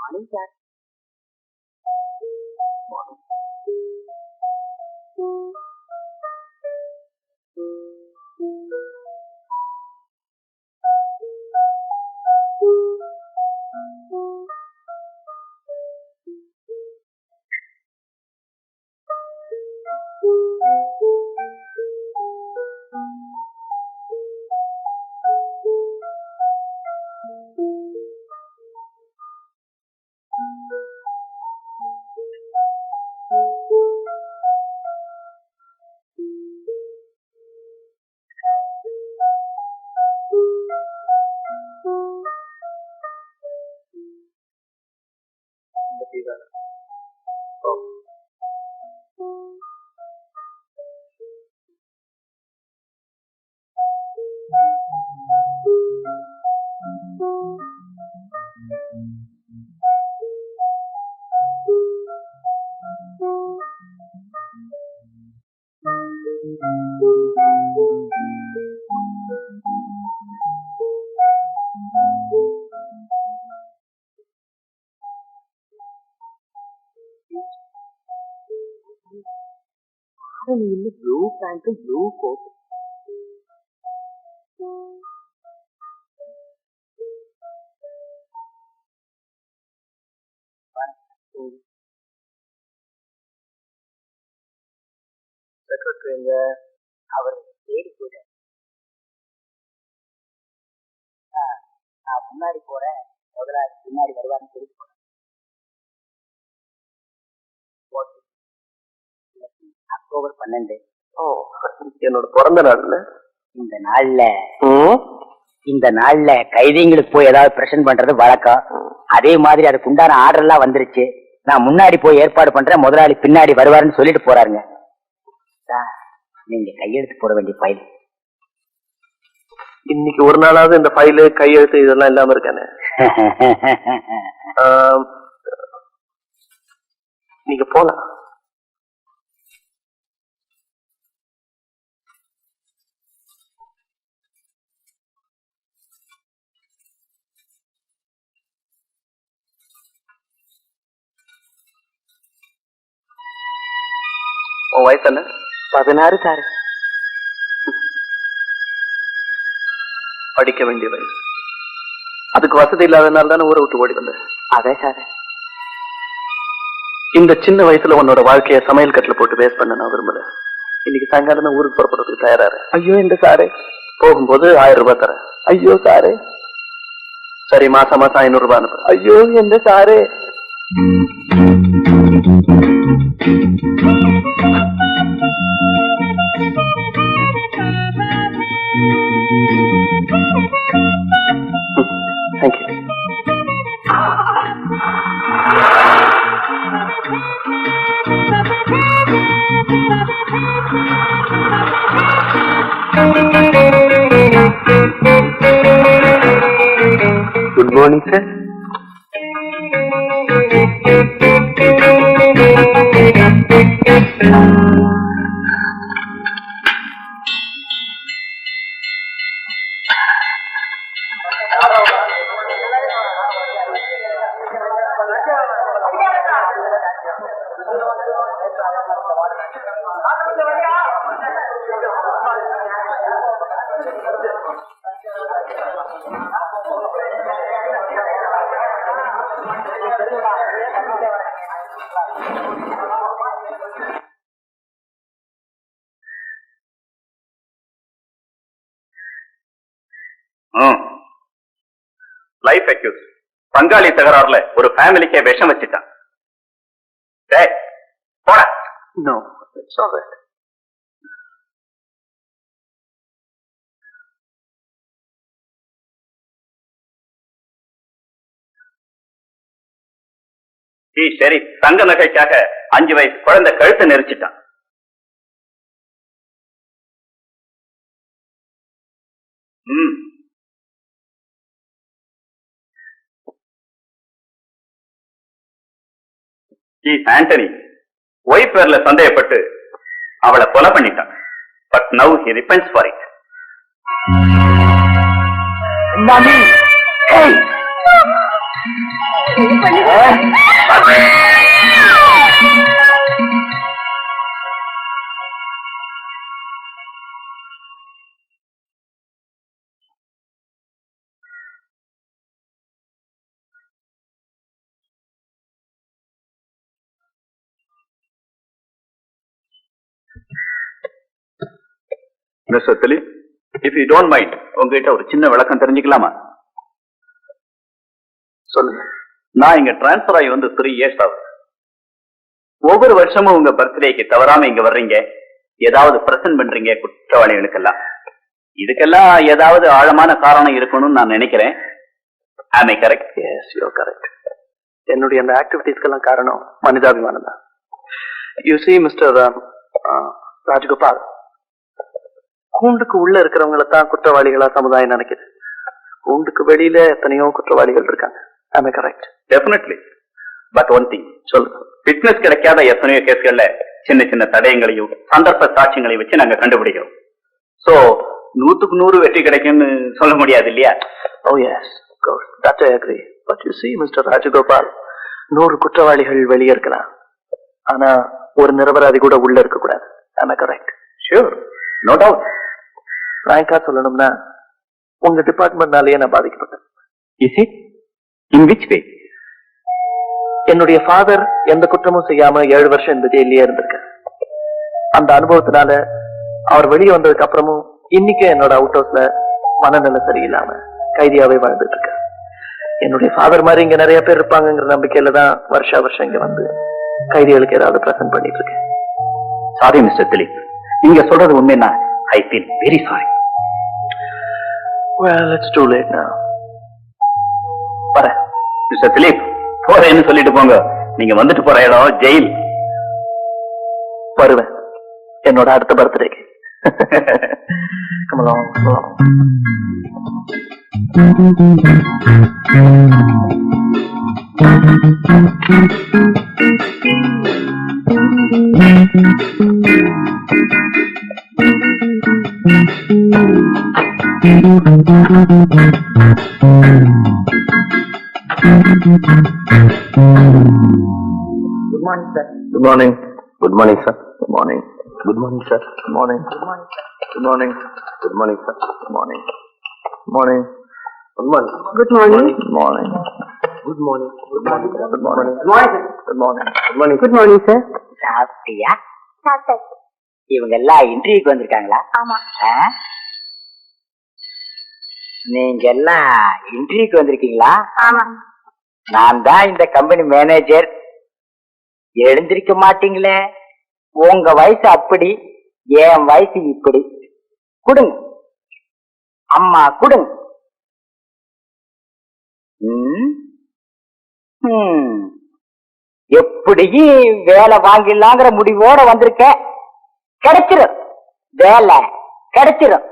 Morning sir. Blue pant blue coat. செக்ரட்டரிங்க அவர் தேடி போயிட்டேன். நான் முன்னாடி போறேன், முதலாளி பின்னாடி வருவாருன்னு சொல்லி போறேன். அக்டோபர் 12. ஓ, என்னோட பிறந்த நாள்ல இந்த நாள்ல கைதிங்களுக்கு போய் ஏதாவது பிரசன்ட் பண்றது வழக்கம். அதே மாதிரி அதுக்கு உண்டான ஆர்டர் எல்லாம் வந்துருச்சு. நான் முன்னாடி போய் ஏற்பாடு பண்றேன், முதலாளி பின்னாடி வருவாருன்னு சொல்லிட்டு போறாருங்க. நீங்க கையெழுத்து போட வேண்டிய ஃபைல். இன்னைக்கு ஒரு நாளாவது இந்த ஃபைலு கையெழுத்து இதெல்லாம் இல்லாம இருக்கானே. நீங்க போலாம். உன் வயசு என்ன? 16 சார். படிக்க வேண்டிய வயசு. அதுக்கு வசதி இல்லாதனால தானே ஊரை விட்டு ஓடி வந்தேன். அதே சார். இந்த சின்ன வயசுல உன்னோட வாழ்க்கைய சமையல் கட்டில போட்டு வேஸ்ட் பண்ண நான் விரும்பல. இன்னைக்கு சாயங்காலம் ஊருக்கு புறப்படுறதுக்கு தயாராரு. ஐயோ இந்த சாரு. போகும்போது 1000 ரூபாய் தரேன். ஐயோ சாரு. சரி, மாசம் 500 ரூபாய் அனுப்பு. ஐயோ எந்த sir. Thank you. Good morning sir. Life accused பங்காளி தகராறுல ஒரு ஃபேமிலிக்கே விஷம் வச்சுட்டான். போட. No, it's all right. சரி, தங்க நகைக்காக 5 வயசு குழந்தை கழுத்தை நெரிச்சிட்டான். ஆண்டனி ஒய்ஃப் பேர்ல சந்தேகப்பட்டு அவளை கொலை பண்ணிட்டான். But now he repents for it. Mister Dileep, if you don't mind, உங்ககிட்ட ஒரு சின்ன விளக்கம் தெரிஞ்சுக்கலாமா? சொல்லுங்க. நான் இங்க டிரான்ஸ்பர் ஆகி வந்து 3 years ஆகுது. ஒவ்வொரு வருஷமும் உங்க பர்த்டேக்கு தவறாம இங்க வர்றீங்க, ஏதாவது பிரசன்ட் பண்றீங்க குற்றவாளிகளுக்கெல்லாம். இதுக்கெல்லாம் ஏதாவது ஆழமான காரணம் இருக்கணும்னு நான் நினைக்கிறேன். Am I correct? Yes, you are correct. என்னுடைய அந்த ஆக்டிவிட்டீஸ்க்கெல்லாம் காரணம் மனிதாபிமானம் தான். யூ சி மிஸ்டர் ராஜகோபால், கூண்டுக்கு உள்ள இருக்கிறவங்கள தான் குற்றவாளிகளா சமுதாயம் நினைக்குது. கூண்டுக்கு வெளியில எத்தனையோ குற்றவாளிகள் இருக்காங்க. ஆம் I correct? Definitely. But one thing, சொல்லுங்க. ஃபிட்னஸ் கிடைக்காத எத்தனையோ கேஸ்கள்ல சின்ன சின்ன தடயங்களையும் சந்தர்ப்ப சாட்சியங்களையும் வச்சு நாங்க கண்டுபிடிக்கிறோம். சோ 100க்கு 100 வெற்றி கிடைக்கும்னு சொல்ல முடியாது இல்லையா? Oh yes, of course. That I agree. But you see, Mr. Rajagopal, 100 குற்றவாளிகள் வெளியே இருக்கலாம். ஆனா ஒரு நிரபராதி கூட உள்ள இருக்க கூடாது. Am I correct? Sure, no doubt. ஃப்ராங்கா சொல்லணும்னா உங்க டிபார்ட்மெண்ட்னாலேயே நான் பாதிக்கப்பட்டேன். Is it? In which way? என்னுடைய ஃபாதர் எந்த குற்றமும் செய்யாம 7 வருஷம் இந்த ஜெயிலே இருந்திருக்கார். அந்த அனுபவத்தினால அவர் வெளியே வந்ததுக்கு அப்புறமும் இன்னைக்கு என்னோட அவுட் ஹவுஸ்ல மனநிலை சரியில்லாம கைதியாவே வாழ்ந்துட்டு இருக்க. என்னுடைய ஃபாதர் மாதிரி இங்க நிறைய பேர் இருப்பாங்கிற நம்பிக்கையில தான் வருஷம் இங்க வந்து கைதிகளுக்கு ஏதாவது பிரசன்ட் பண்ணிட்டு இருக்கேன். சாரி மிஸ்டர் திலீப், நீங்க சொல்றது உண்மைன்னா I feel very sorry. Well, it's too late now. வரேன் மிஸ்டர் திலீப். போறேன்னு சொல்லிட்டு போங்க. நீங்க வந்துட்டு போற இடம் ஜெயில். வருவேன் என்னோட அடுத்த பர்த்டேக்கு. Come along, come along. Good morning, sir. Good morning. Good morning, sir. Good morning. Good morning, sir. Good morning. Good morning, sir. Good morning. Good morning, sir. Good morning. Good morning. Good morning. Good morning. Good morning. Good morning. Good morning. Good morning. Good morning, sir. Good morning. Good morning. Good morning, sir. சாப்பிட்டியா? சாப்பிட்டேன். இவங்க எல்லாம் இன்டர்வியூக்கு வந்திருக்காங்களா? ஆமா. நீங்க எல்லாம் இன்டர்வியூக்கு வந்திருக்கீங்களா? ஆமா. நான் தான் இந்த கம்பெனி மேனேஜர். எழுந்திருக்க மாட்டீங்களே. உங்க வயசு அப்படி, என் வயசு இப்படி. குடுங்க அம்மா, குடுங்க. எப்படியும் வேலை வாங்கிடலாங்கிற முடிவோட வந்திருக்க. கிடைச்சிரும், வேலை கிடைச்சிரும்.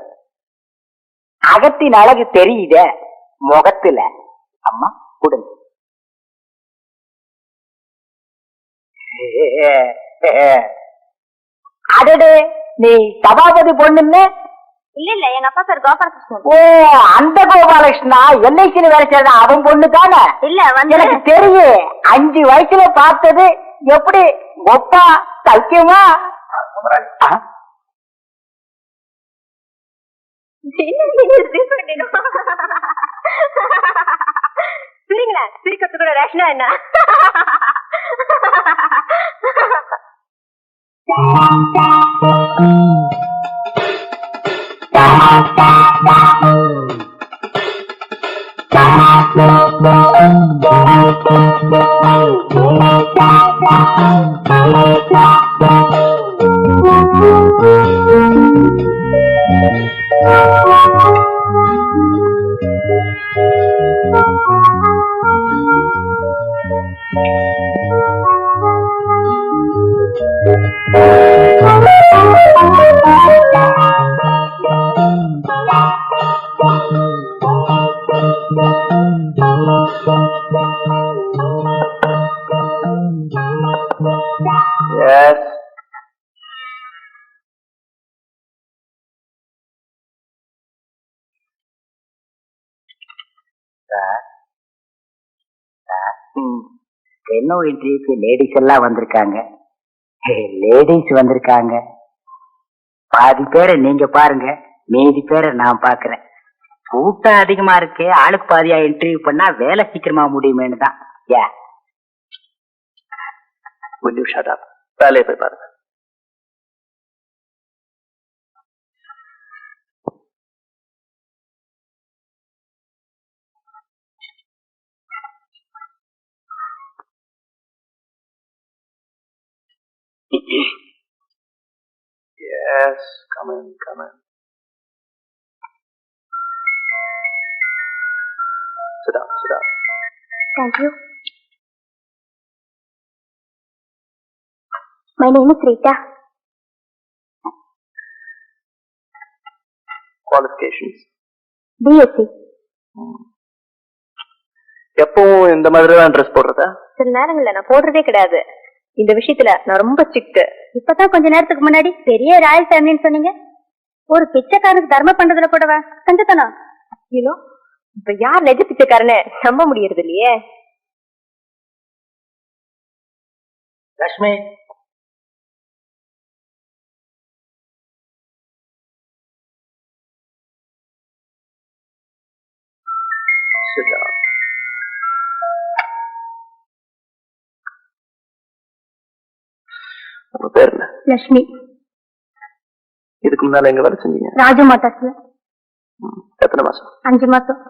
அகத்தின் அழகு தெரியுதே முகத்துல. அம்மா, குடுங்க. அடடே, நீ சபாபதி பொண்ணுன்னு? இல்ல இல்ல, எங்க அப்பா பேர் கோபாலகிருஷ்ணன். ஓ, அந்த கோபாலகிருஷ்ணா எல்ஐசியில வேலை செய்யறதா அவன் பொண்ணு தானே? இல்ல வந்து எனக்கு தெரியும். 5 வயசுல பார்த்தது. எப்படி ஒப்பா சக்கியமா? சரிங்களா, சிரிக்கிறதுக்கு கூட ரேஷனா என்ன? Yes. என்ன இன்டர்வியூக்கு லேடிஸ் எல்லாம் வந்திருக்காங்க. லேடிஸ் வந்திருக்காங்க. பாதி பேரை நீங்க பாருங்க, மீதி பேரை நான் பாக்குறேன். கூட்டம் அதிகமா இருக்கு, ஆளுக்கு பாதியா இன்டர்வியூ பண்ணா வேலை சீக்கிரமா முடியுமேனு தான். Will you shut up? வேலையை போய் பாருங்க. Yes, come in, come in. Sit down, sit down. Thank you. My name is Rita. Qualifications. BSc. எப்பவும் இந்த மாதிரி தான் ட்ரெஸ் போடுறதா? சில நேரங்கள்ல நான் போடுறதே கிடையாது. இந்த விஷயத்துல நான் ரொம்ப ஸ்ட்ரிக்ட். இப்பதான் கொஞ்ச நேரத்துக்கு முன்னாடி பெரிய ராயல் ஃபேமிலின்னு சொன்னீங்க. ஒரு பிச்சைக்காரனுக்கு தர்மம் பண்றதுல கூடவா கஞ்சத்தனம்? யூனோ, இப்ப யார் நெஜ பிச்சைக்காரன்னு நம்ப முடியறது இல்லையே. Lakshmi, Sit down. உங்க பேர் என்ன? லட்சுமி. இதுக்கு முன்னால எங்க வேலை செஞ்சீங்க? ராஜு மோட்டார்ஸ்ல எத்தனை மாசம்? 5 மாசம்.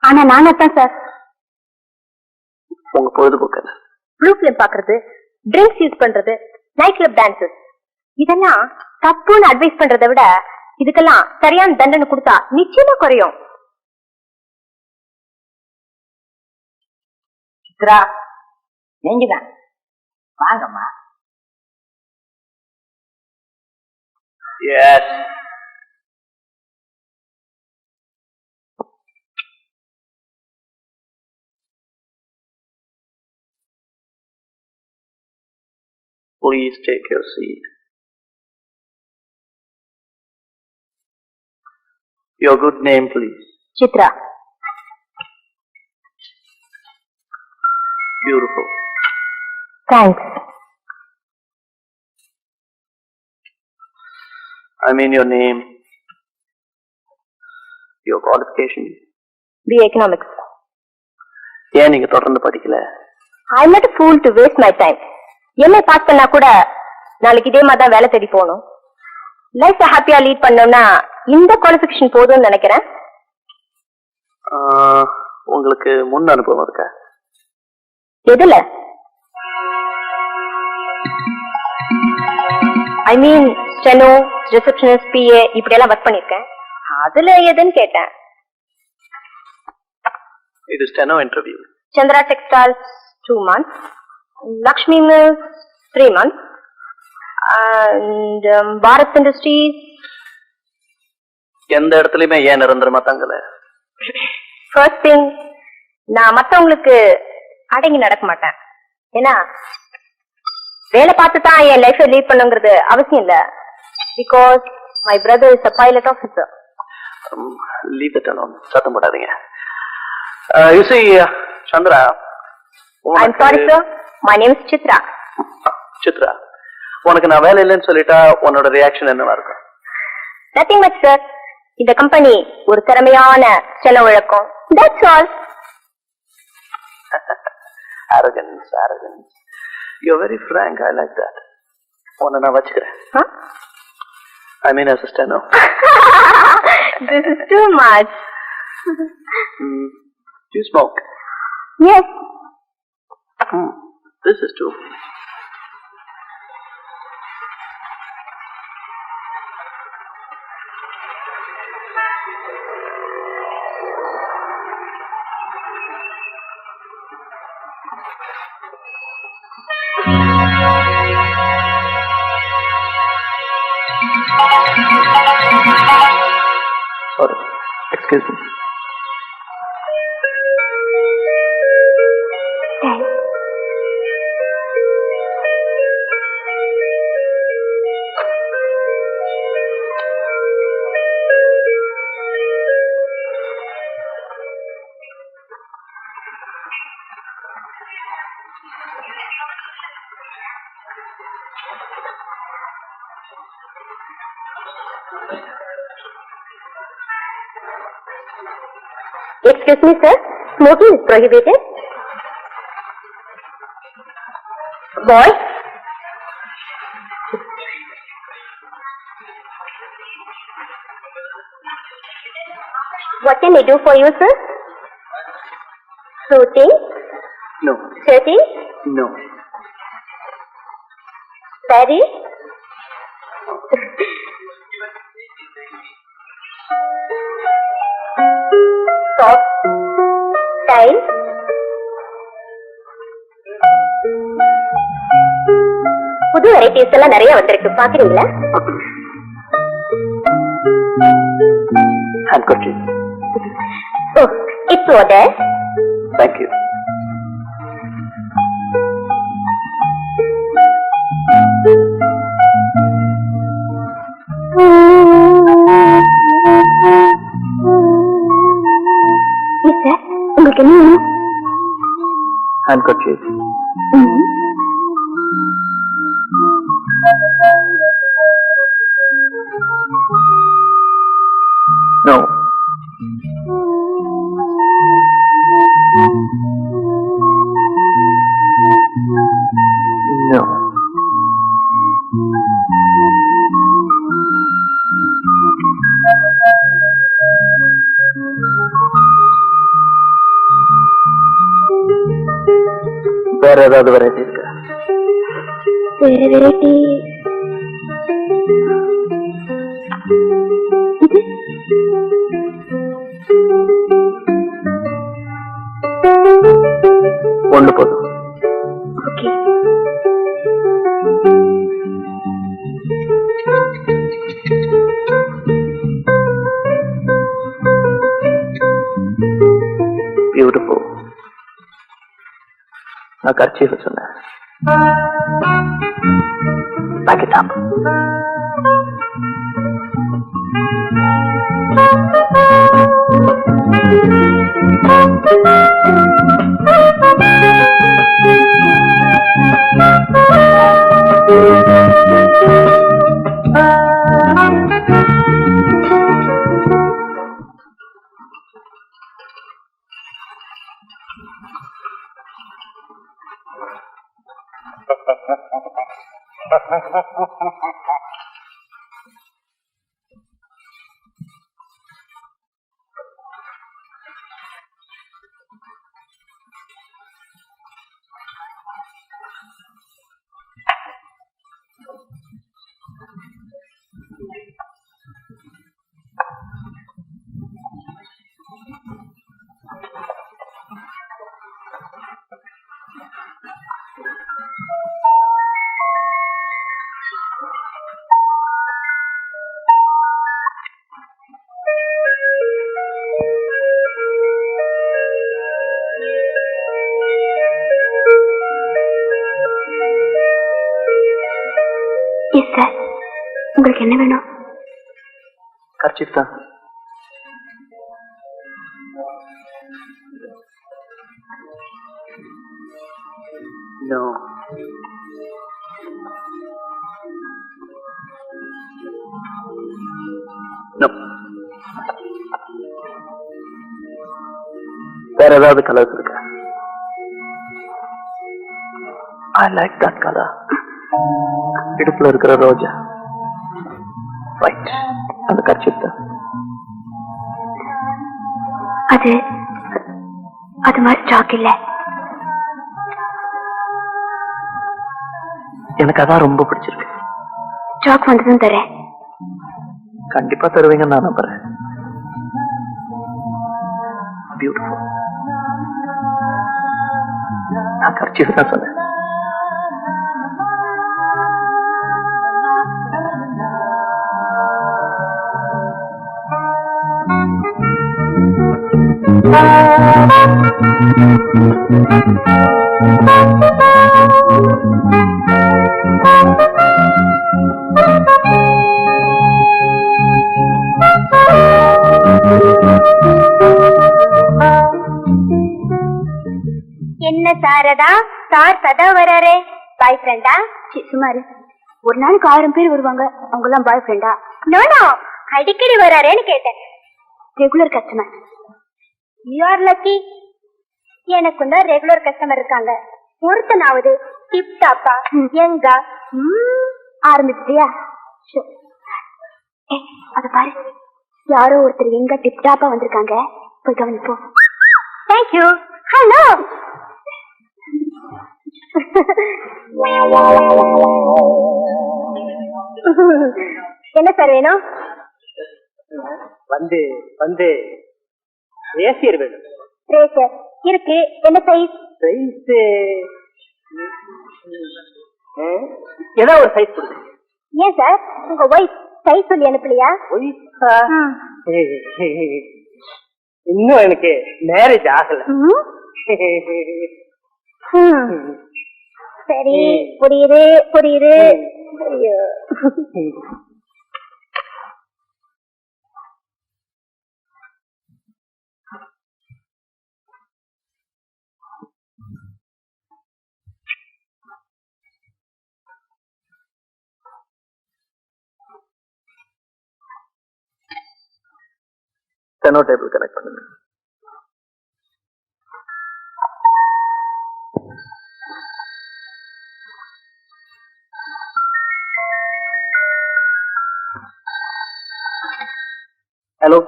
ஆனா நானே தான் சார். உங்க பொழுதுபோக்கு என்ன? ப்ளூ பிலிம் பாக்குறது, ட்ரிங்க்ஸ் யூஸ் பண்றது, நைட் கிளப் டான்சஸ். இதெல்லாம் தப்புன்னு அட்வைஸ் பண்றதை விட இதுக்கெல்லாம் சரியான தண்டனை கொடுத்தா நிச்சயமா குறையும். சித்ரா, நீங்கதான் வாங்கம்மா. Yes. Please take your seat. Your good name, please. Chitra. Beautiful. Thanks. I mean your name, your qualification. BA Economics. ஏன் நீங்க தொடர்ந்து படிக்கல? I'm not a fool to waste my time. MA pass பண்ணா கூட நாளைக்கு இதே மாதிரி தான் வேலை தேடி போகணும். லைஃப் ஹாப்பியா லீட் பண்ணோம்னா இந்த குவாலிஃபிகேஷன் போதும்னு நினைக்கிறேன். உங்களுக்கு முன் அனுபவம் இருக்கா? எதுல? ஐ மீன் ஸ்டெனோ, ரிசப்ஷனிஸ்ட், PA இப்படி எல்லாம் ஒர்க் பண்ணிருக்கேன். அதுல எதுன்னு கேட்டேன். இது steno interview. Chandra textiles 2 months, Lakshmi mills 3 months, and Bharat industries. எந்த இடத்துலயுமே ஏன் நிரந்தரமா தங்கல? ஃபர்ஸ்ட் திங், நான் மத்தவங்களுக்கு அடங்கி நடக்க மாட்டேன். ஏன்னா வேலை பார்த்து தான் என் லைஃபை லீட் பண்ணுங்கிறது அவசியம் இல்ல. Because my brother is a pilot officer. Leave it alone. சத்தம் போடாதீங்க. You see, Chandra. I'm sorry sir. My name is Chitra. Chitra, உனக்கு நான் வேலை இல்லைன்னு சொல்லிட்டா உன்னோட ரியாக்ஷன் என்னவா இருக்கும்? Nothing much sir. இந்த கம்பெனி ஒரு திறமையான செலவு இழக்கும். That's all. Arrogance, arrogance. You're very frank. I like that. உன்னை நான் வச்சுக்கிறேன். Huh? I mean as a steno. This is too much. Do you smoke? Yes. This is too. Sorry. Excuse me. Excuse me, sir. Smoking is prohibited. Boy. What can I do for you, sir? Fruiting? No. Shirting? No. Berry? Soft? Time? புது varieties எல்லாம் நிறைய வந்திருக்கு, பாக்குறீங்களா? Handkerchief. Oh, it's order. Thank you. Yes, sir. உங்களுக்கு என்ன வேணும்? Handkerchief. No. No. வேற ஏதாவது வெரைட்டி இருக்கா? வேற வெரைட்டி ஒண்ணு போதும். ஓகே. பியூட்டிஃபுல். நான் கர்ச்சீஃப் சொன்னேன். Back it up. Yes sir. உங்களுக்கு என்ன வேணும்? கர்ச்சீஃப் தான். No. No. வேற ஏதாவது கலர்ஸ் இருக்கா? I like that color. இடுப்புல இருக்கிற ரோஜா. Right. அந்த கர்ச்சீஃப் தான். அது மாதிரி ஸ்டாக் இல்ல. எனக்கு அதான் ரொம்ப பிடிச்சிருக்கு. ஸ்டாக் வந்ததும் தரேன். கண்டிப்பா தருவீங்கன்னு நான் நம்புறேன். பியூட்டிஃபுல். நான் கர்ச்சீஃப் தான் சொன்னேன். என்ன சாரதா, சார் சதா வராரே. பாய் ஃப்ரெண்டா? சுமாரு ஒரு நாளைக்கு 1000 பேர் வருவாங்க. அவங்க எல்லாம் பாய் ஃப்ரெண்டா? நோ, அடிக்கடி வராரேன்னு கேட்டேன். Regular customer. You are lucky. எனக்கும் தான் ரெகுலர் கஸ்டமர் இருக்காங்க. ஒருத்தனாவது டிப் டாப்பா எங்க ஆரம்பிச்சியா? அத பாரு, யாரோ ஒருத்தர் எங்க டிப் டாப்பா வந்திருக்காங்க. போய் கவனிப்போம். தேங்க்யூ. ஹலோ. என்ன சார் வேணும்? வந்து வந்து ஏசியர் வேணும். ரேசர் இருக்கு. என்ன சைஸ்? சைஸ் ஏதோ ஒரு சைஸ் கொடுங்க. ஏன் சார் உங்க ஒய்ஃப் சைஸ் சொல்லி அனுப்பலையா? இன்னும் எனக்கு மேரேஜ் ஆகல. சரி, புரியுது புரியுது. ஐயோ. ஸ்டெனோ டேபிள் கனெக்ட் பண்ணுங்க. Hello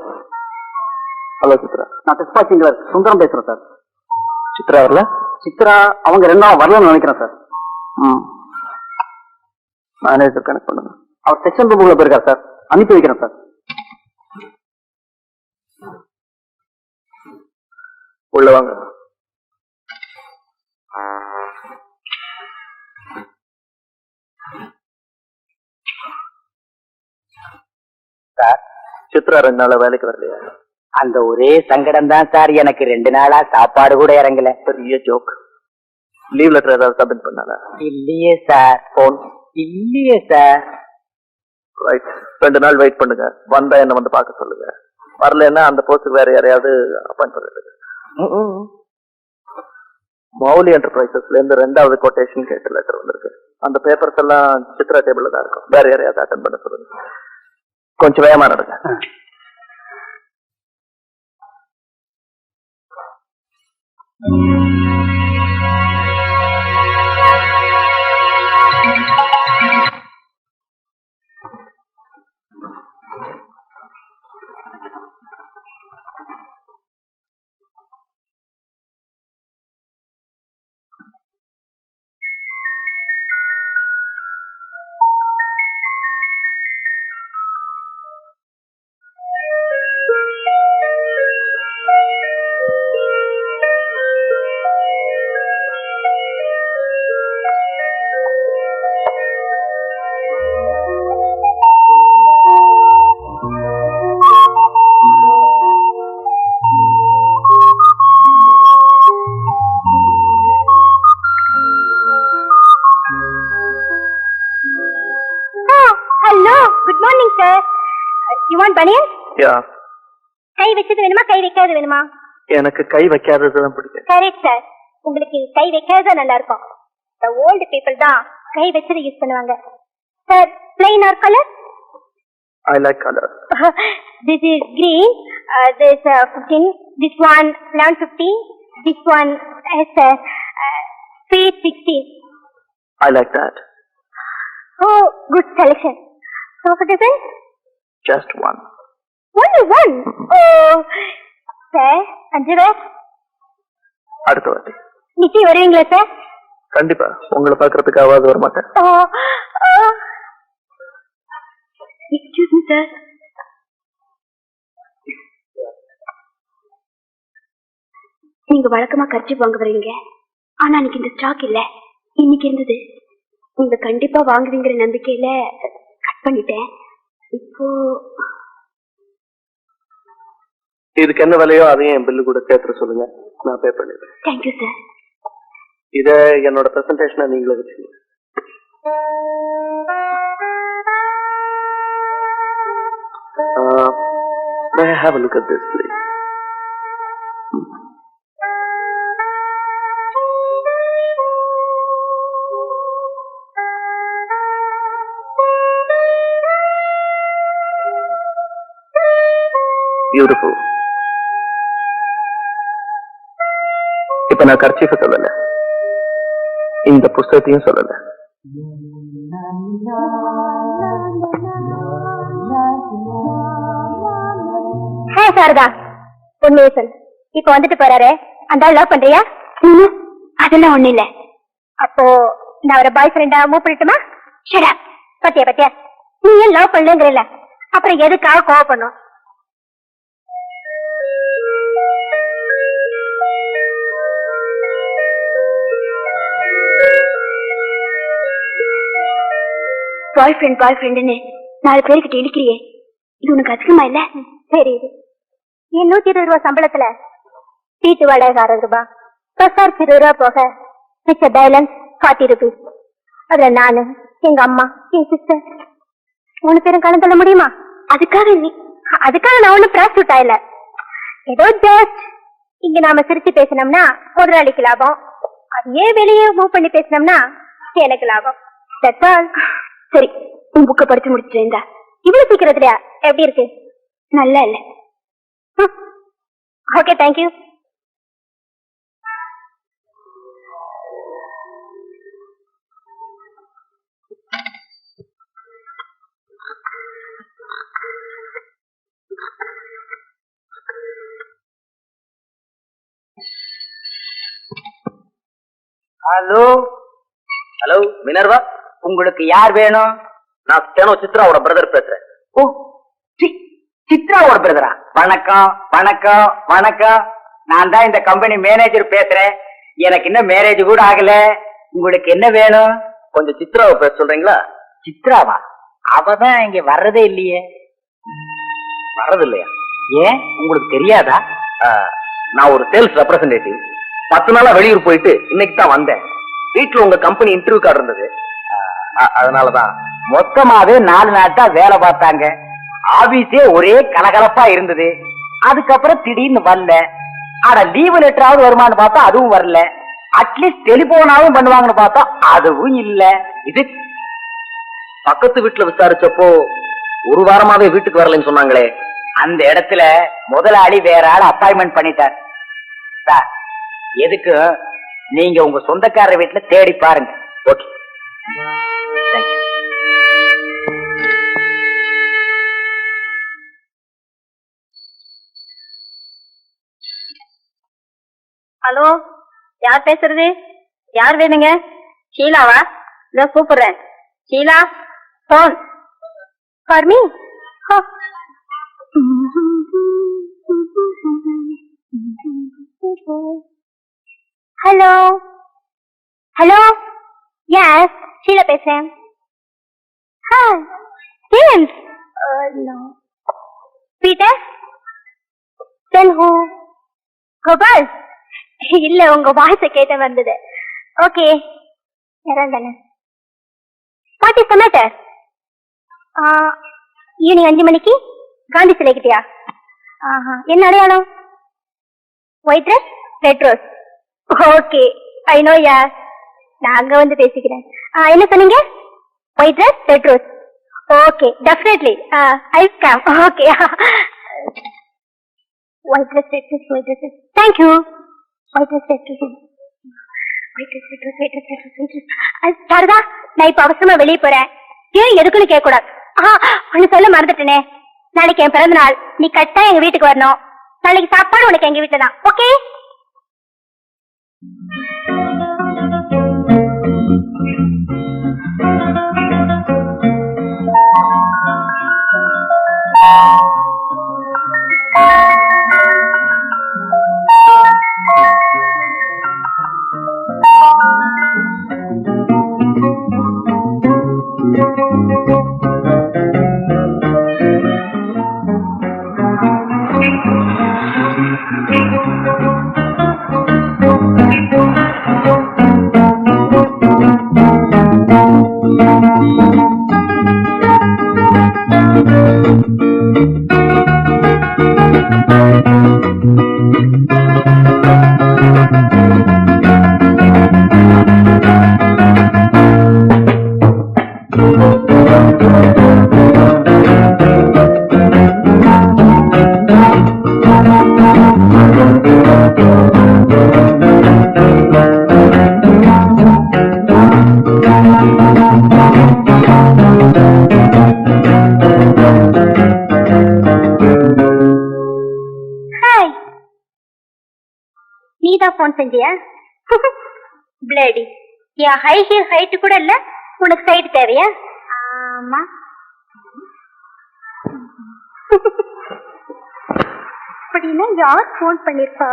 hello Chitra. நான் டிஸ்பாச்சிங்ல சுந்தரம் பேசுறேன் சார். சித்ரா வரல? சித்ரா அவங்க 2 வரலன்னு நினைக்கிறேன் சார். மேனேஜர் கனெக்ட் பண்ணுங்க. அவர் செக்ஷன் ரூமுக்குள்ள போயிருக்கார் சார். அனுப்பி வைக்கிறேன் சார். உள்ள வாங்க. சார், சித்ரா 2 நாளா வேலைக்கு வரலையா? அந்த ஒரே சங்கடம் தான் சார். எனக்கு 2 நாளா சாப்பாடு கூட இறங்கல. பெரிய ஜோக். லீவ் லெட்டர் ஏதாவது சப்மிட் பண்ணால? இல்லையே சார். போன் இல்லையே சார். ரைட். 2 நாள் வெயிட் பண்ணுங்க. வந்தா என்ன வந்து பார்க்க சொல்லுங்க. வரலன்னா அந்த போஸ்டுக்கு வேற யாரையாவது அப்பாயிண்ட் பண்ணுங்க. மௌலி என்டர்பிரைசஸ்ல இருந்து 2வது கோட்டேஷன் கேட்டு லெட்டர் வந்திருக்கு. அந்த பேப்பர்ஸ் எல்லாம் சித்ரா டேபிள்ல தான் இருக்கும். வேற யாரையாவது அட்டென்ட் பண்ண சொல்லுங்க. கொஞ்சம் வேகமா நடங்க. கை வச்சது வேணுமா கை வைக்காது வேணுமா? எனக்கு கை வைக்காததுதான் பிடிக்கும். Correct sir. உங்களுக்கு கை வைக்காதது நல்லா இருக்கும். The old people தான் கை வச்சது யூஸ் பண்ணுவாங்க. Sir, plain or color? I like color. This is green. This 15. This one 1150. This one is speed 60. I like that. Oh, good selection. So what is it? Just one. Only one? Oh, sir, 5 பேர். அடுத்த வாட்டி நிச்சயம் வருவீங்களா sir? கண்டிப்பா. உங்களை பாக்குறதுக்கு ஆவாது வர மாட்டேன். Excuse me sir. நீங்க வழக்கமா கர்ச்சீப் வாங்க வருவீங்க. ஆனா இன்னைக்கு இந்த ஸ்டாக் இல்ல. இன்னைக்கு இருந்தது. நீங்க கண்டிப்பா வாங்குவீங்கிற நம்பிக்கையில கட் பண்ணிட்டேன். இப்போ இதுக்கு என்ன விலையோ அதையும் என் பில்லு கூட சேர்த்து சொல்லுங்க. நான் பே பண்ணிடுறேன். Thank you sir. இத என்னோட பிரசன்டேஷனை நீங்களே வச்சுக்கோங்க. May I have a look at this, please? Beautiful. இப்ப நான் கர்ச்சீஃபை சொல்லல, இந்த புஸ்தகத்தையும் சொல்லல. சாரதா, உண்மையை சொல்லு. இப்ப வந்துட்டு போறாரு, அந்த லவ் பண்றியா? அதெல்லாம் ஒண்ணு இல்ல. அப்போ நான் அவரை பாய் ஃப்ரெண்டா மூவ் பண்ணிட்டுமா? பத்தியா பத்தியா, நீ ஏன் லவ் பண்ணலங்கிறல, அப்புறம் எதுக்காக கோவப்படணும்? பாய் ஃப்ரெண்ட்னு 4 பேருக்கிட்ட இழுக்கிறியே, இது உனக்கு அதிகமா இல்ல? சரி, என் 120 ரூபாய் சம்பளத்துல வீட்டு வாடகை 60 ரூபாய், பசாருக்கு 20 ரூபாய் போக மிச்ச பேலன்ஸ் 40 ருபீஸ். அதுல நானு, எங்க அம்மா, என் சிஸ்டர் 3 பேரும் கணக்கு தள்ள முடியுமா? அதுக்காக நான் ஒண்ணு பிராஸ்டியூட் ஆயில. ஏதோ ஜஸ்ட் இங்க நாம சிரிச்சு பேசினோம்னா முதலாளிக்கு லாபம், அதையே வெளியே மூவ் பண்ணி பேசினோம்னா எனக்கு லாபம். That's all. சரி, உன் புக்க படிச்சு முடிச்சுட்டேன். இவ்வளவு சீக்கிரத்துலயா? எப்படி இருக்கு? நல்லா இல்ல. Okay, thank you. Hello hello Minerva, உங்களுக்கு யார் வேணும்? நான் ஸ்டெனோ சித்ராவோட பிரதர் பேசுறேன். ஓ, சித்ராவோட பிரதரா? வணக்கம் வணக்கம் வணக்கம். நான் தான் இந்த கம்பெனி மேனேஜர் பேசுறேன். எனக்கு இன்னும் மேரேஜ் கூட ஆகல. உங்களுக்கு என்ன வேணும்? கொஞ்சம் சித்ராவை பேச சொல்றீங்களா? சித்ராவா? அவதான் இங்க வர்றதே இல்லையே. வர்றது இல்லையா? ஏன், உங்களுக்கு தெரியாதா? நான் ஒரு சேல்ஸ் ரெப்ரசன்டேட்டிவ். 10 நாளா வெளியூர் போயிட்டு இன்னைக்கு தான் வந்தேன். வீட்டுல உங்க கம்பெனி இன்டர்வியூ கார்டு இருந்தது, அதனாலதான். மொத்தமாவே 4 நாட்டா வேலை பார்த்தாங்க. ஆபீஸே ஒரே கலகலப்பா இருந்தது. அதுக்கப்புறம் திடீர்னு வரல. ஆனா லீவு லெட்டராவது வருமானு பார்த்தா அதுவும் வரல. அட்லீஸ்ட் டெலிபோனாவும் பண்ணுவாங்கன்னு பார்த்தா அதுவும் இல்ல. இது பக்கத்து வீட்டுல விசாரிச்சப்போ 1 வாரமாவே வீட்டுக்கு வரலன்னு சொன்னாங்களே. அந்த இடத்துல முதலாளி வேற ஆள் அப்பாயின்மெண்ட் பண்ணிட்டார். சார், எதுக்கு நீங்க உங்க சொந்தக்காரர் வீட்டுல தேடி பாருங்க. Okay, thank you. ஹலோ, யார் பேசுறது? யார் வேணுங்க? ஷீலாவா? இதோ கூப்பிடுறேன். Sheela, phone for me. Hello hello, yes, Sheela பேசுறேன். James? No. Peter? Then who? Gopal? இல்ல, உங்க வாய்ஸ கேட்ட வந்தது. ஓகே, யாராந்தானே? What is the matter? Evening 5 மணிக்கு காந்தி சிலைக்கிட்டியா? என்ன அடையாளம்? White rose, red rose. Okay, I know யார். நான் அங்க வந்து பேசிக்கிறேன். என்ன சொன்னீங்க? White rose, red rose. Okay, definitely I come. Okay, white rose, red rose, white rose. Thank you. White rose, red rose, white rose, red rose, white rose, red rose. Sharada, நான் இப்ப அவசரமா வெளியே போறேன். ஏன் எதுக்குன்னு கேட்க கூடாது. ஒண்ணு சொல்ல மறந்துட்டேனே. நாளைக்கு என் பிறந்த நாள். நீ கட்டாயம் எங்க வீட்டுக்கு வரணும். நாளைக்கு சாப்பாடு உனக்கு எங்க வீட்டுல தான். ஓகே? ஹாய், நீதான் போன் செஞ்சியா? பிளேடி, என் ஹை ஹீல் ஹைட் கூட இல்ல, உனக்கு சைடு தேவையா? ஆமா. அப்படின்னா யார் போன் பண்ணிருப்பா?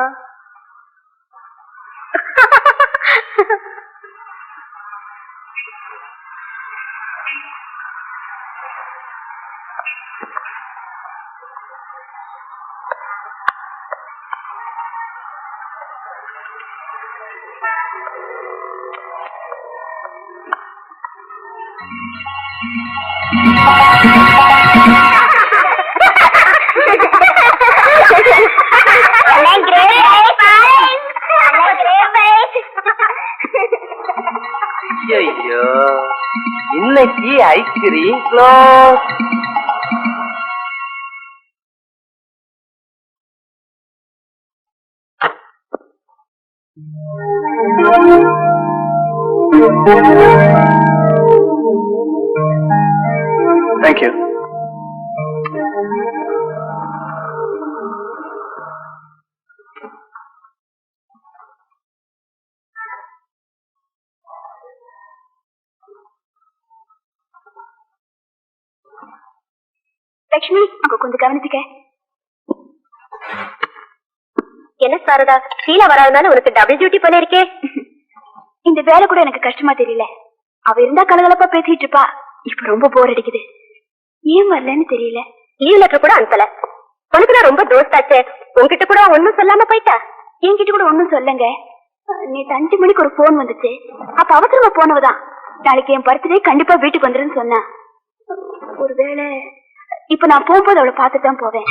ஐயோ, இன்னைக்கு ஐஸ்கிரீம் க்ளோஸ். தேங்க்யூ. லட்சுமி, அங்க கொஞ்சம் கவனிச்சுக்க. என்ன சாரதா, ஷீலா வராதனால உனக்கு டபுள் டியூட்டி போல இருக்கே. இந்த வேலை கூட எனக்கு கஷ்டமா தெரியல. அவ இருந்தா கலகலப்பா பேசிட்டு இருப்பா. இப்ப ரொம்ப போர் அடிக்குது. ஏன் வரலன்னு தெரியல. லீவ் லெட்டர் கூட அனுப்பல. உனக்கு நான் ரொம்ப தோஸ்தாச்சே, உன்கிட்ட கூட ஒன்னும் சொல்லாம போயிட்டா. என்கிட்ட கூட ஒன்னும் சொல்லுங்க. நேற்று 5 மணிக்கு ஒரு போன் வந்துச்சு. அப்ப அவசரமா போனவதான். நாளைக்கு என் பர்த்டே கண்டிப்பா வீட்டுக்கு வந்துருன்னு சொன்னா. ஒருவேளை இப்ப நான் போகும்போது அவளை பார்த்துட்டு தான் போவேன்.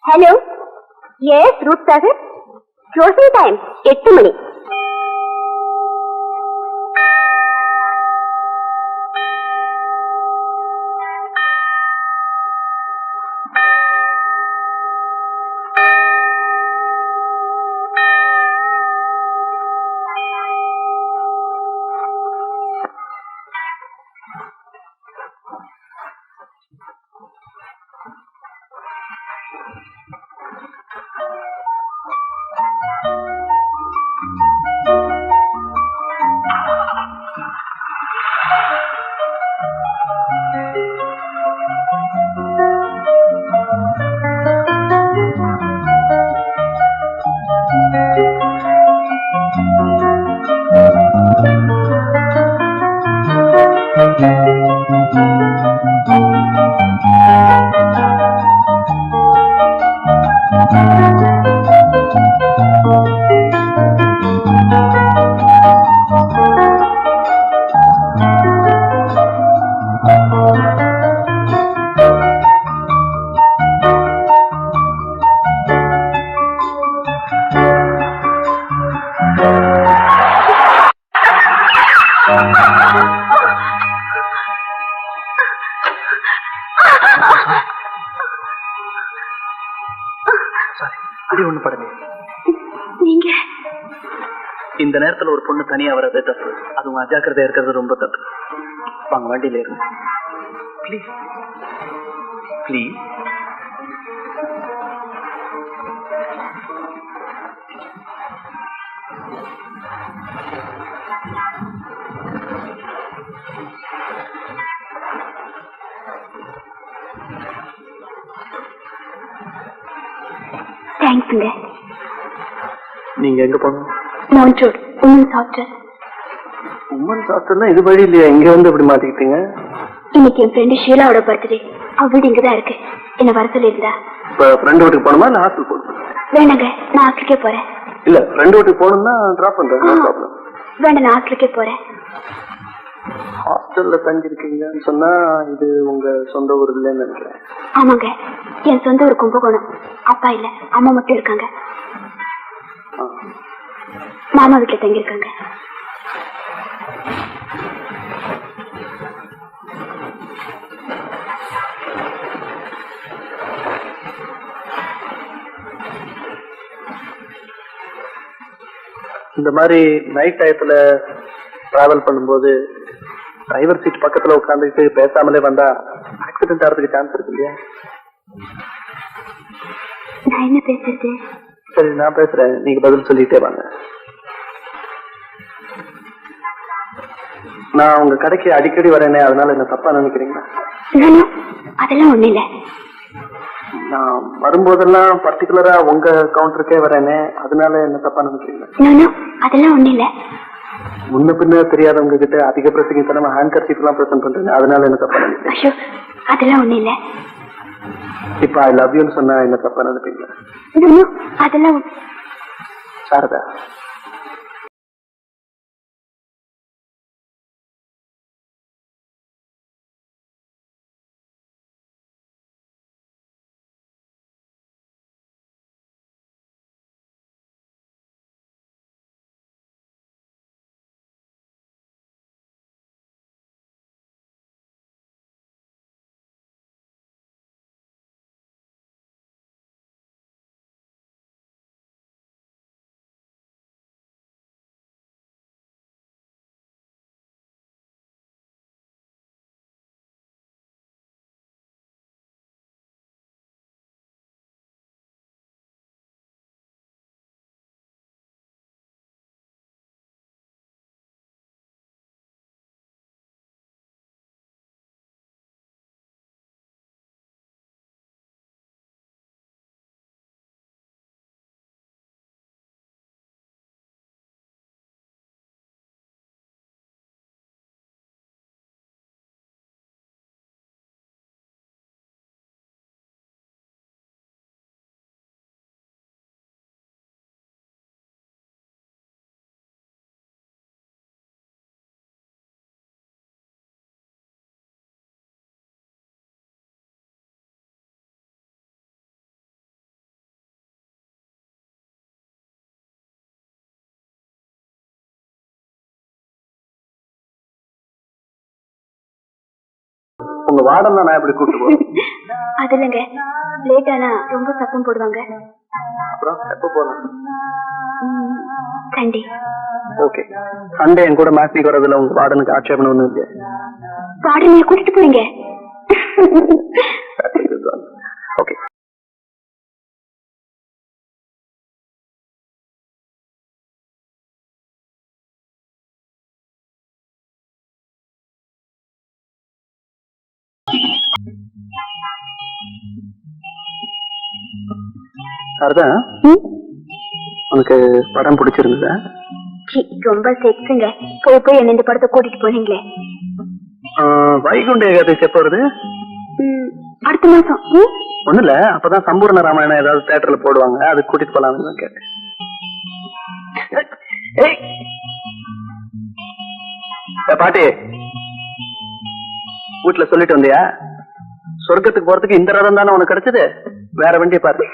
ஹலோ, எஸ் ரூட் சாகர். க்ளோசிங் டைம் 8 மணி. நீங்க இந்த நேரத்துல ஒரு பொண்ணு தனியா வரதே தப்பு. அதுவும் அஜாக்கிரதையா இருக்கிறது ரொம்ப தப்பு. வாங்க வண்டியில இருந்து ப்ளீஸ் ப்ளீஸ். தேங்க்ஸுங்க. நீங்க எங்க போகணும்? Mount Road women's hostel. Women's ஹாஸ்டல்னா இது வழி இல்லையா? இங்க வந்து இப்படி மாட்டிக்கிட்டீங்க? இன்னைக்கு என் ஃப்ரெண்டு ஷீலாவோட பர்த்டே. அவ வீடு இங்கதான் இருக்கு. என்ன வர சொல்லியிருந்தா. இப்ப ஃப்ரெண்ட் வீட்டுக்கு போகணுமா இல்ல ஹாஸ்டல் போகணுமா? வேண்டாங்க, நான் ஹாஸ்டலுக்கே போறேன். இல்ல ஃப்ரெண்ட் வீட்டுக்கு போகணும்னா டிராப் பண்றேன். வேண்டாம், நான் ஹாஸ்டலுக்கே போறேன். ஹாஸ்டல்ல தங்கி இருக்கீங்கன்னு சொன்னா இது உங்க சொந்த ஊர் இல்லைன்னு நினைக்கிறேன். ஆமாங்க, என் சொந்த ஊர் கும்பகோணம். அப்பா இல்ல, அம்மா மட்டும் இருக்காங்க. மாமா வீட்டுல தங்கி இருக்காங்க. இந்த மாதிரி நைட் டயத்துல டிராவல் பண்ணும்போது டிரைவர் சீட் பக்கத்துல உட்காந்துக்கிட்டு பேசாமலே வந்தா ஆக்சிடென்ட் ஆகிறதுக்கு சான்ஸ் இருக்கு இல்லையா? நான் என்ன பேசுறது? சரி, நான் பேசுறேன், நீங்க பதில் சொல்லிட்டே வாங்க. நான் உங்க கடைக்கு அடிக்கடி வரேனே, அதனால என்ன தப்பா நினைக்கிறீங்களா? அதெல்லாம் ஒண்ணு இல்ல. நான் வரும்போதெல்லாம் பர்டிகுலரா உங்க கவுண்டருக்கே வரேனே, அதனால என்ன தப்பா நினைக்கிறீங்களா? அதெல்லாம் ஒண்ணு இல்ல. முன்ன பின்ன தெரியாதவங்க கிட்ட அதிக பிரச்சனை ஹேண்ட் கர்ச்சீஃப் எல்லாம் பிரசன்ட் பண்றேன், அதனால என்ன தப்பா நினைக்கிறீங்க? அதெல்லாம் ஒண்ணு இல்ல. இப்ப ஐ லவ் யூன்னு சொன்னா என்ன தப்பா நினைப்பீங்களா? அதெல்லாம் சாரதா, உங்க வார்டன் தான் நான் எப்படி கூப்பிட்டு போறேன்? அது இல்லைங்க, லேட் ஆனா ரொம்ப சத்தம் போடுவாங்க. அப்புறம் எப்ப போறேன்? சண்டே. ஓகே, சண்டே என் கூட மேட்னிக்கு வரதுல உங்க வார்டனுக்கு ஆட்சேபணம் ஒண்ணும் இல்லையா? வார்டனை கூட்டிட்டு போறீங்க? ஓகே. சாரதா, உனக்கு படம் பிடிச்சிருந்ததா? ரொம்ப செக்ஸுங்க. போய் போய் என்ன இந்த படத்தை கூட்டிட்டு போனீங்களே. வைகுண்ட ஏகாதசி எப்ப வருது? அடுத்த மாசம். ஒண்ணு இல்ல, அப்பதான் சம்பூர்ண ராமாயணம் ஏதாவது தியேட்டர்ல போடுவாங்க, அது கூட்டிட்டு போலாம்னு தான் கேட்டேன். பாட்டி, வீட்டுல சொல்லிட்டு வந்தியா? சொர்க்கத்துக்கு போறதுக்கு இந்த ரதம் தானே உனக்கு கிடைச்சது, வேற வண்டியை பாரு.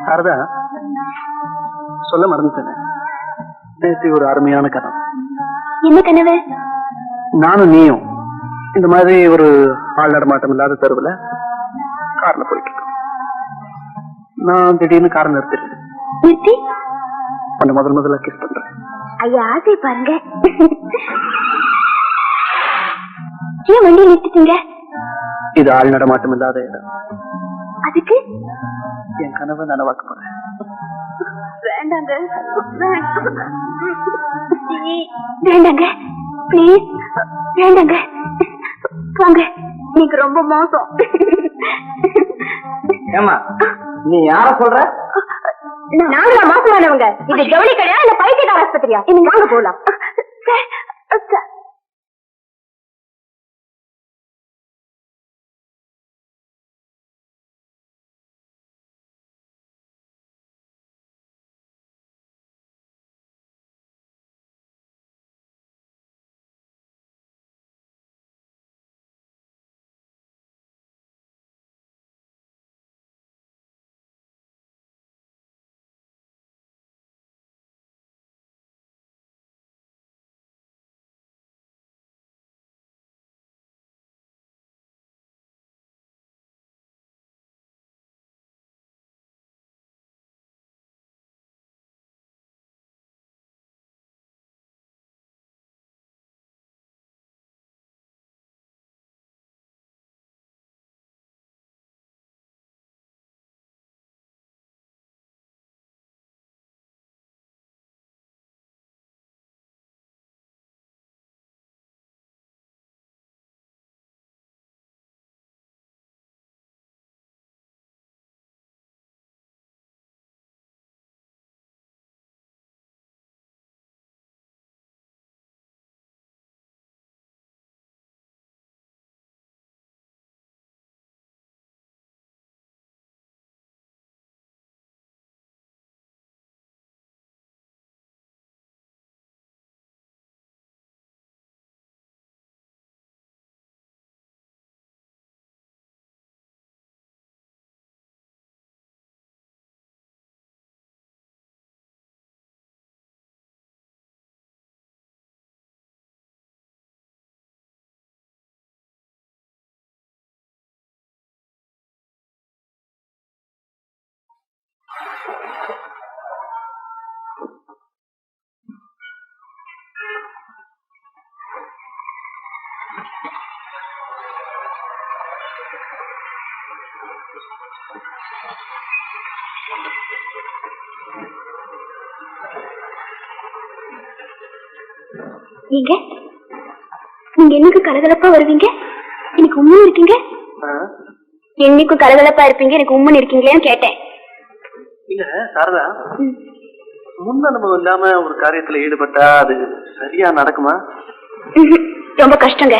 சாரதா, சொல்ல மறந்துட்டேன், நேற்று ஒரு அருமையான கனவு. என்ன கனவு? நானும் நீயும் இந்த மாதிரி ஒரு ஆள் நடமாட்டம் இல்லாத தெருவுல கார்ல போயிட்டு இருக்கோம். நான் திடீர்னு கார் நிறுத்திருக்கேன். உன்னை முதல்ல கிஸ் பண்றேன். ஐயா, ஆசை பாருங்க. ஏன் வண்டியை நிறுத்திட்டீங்க? இது ஆள் நடமாட்டம் இல்லாத இடம். அதுக்கு என் கனவை நனவாக்க போறேன். வேண்டாங்க வேண்டாங்க ப்ளீஸ் வேண்டாங்க வாங்க நீங்க ரொம்ப மோசம். ஏமா நீ யார சொல்ற? நாங்க மோசமானவங்க. இது ஜவுளி கடையா இல்ல பைத்தியக்கார ஆஸ்பத்திரியா? நீங்க வாங்க போலாம். நீங்க என்னைக்கு கலகலப்பா வருவீங்க, எனக்கு உண்மையும் இருக்கீங்க. என்னைக்கும் கலகலப்பா இருப்பீங்க, எனக்கு உண்மை இருக்கீங்களேன்னு கேட்டேன். இல்ல சாரதா, முன் அனுபவம் இல்லாம ஒரு காரியத்துல ஈடுபட்டா அது சரியா நடக்குமா? ரொம்ப கஷ்டங்க.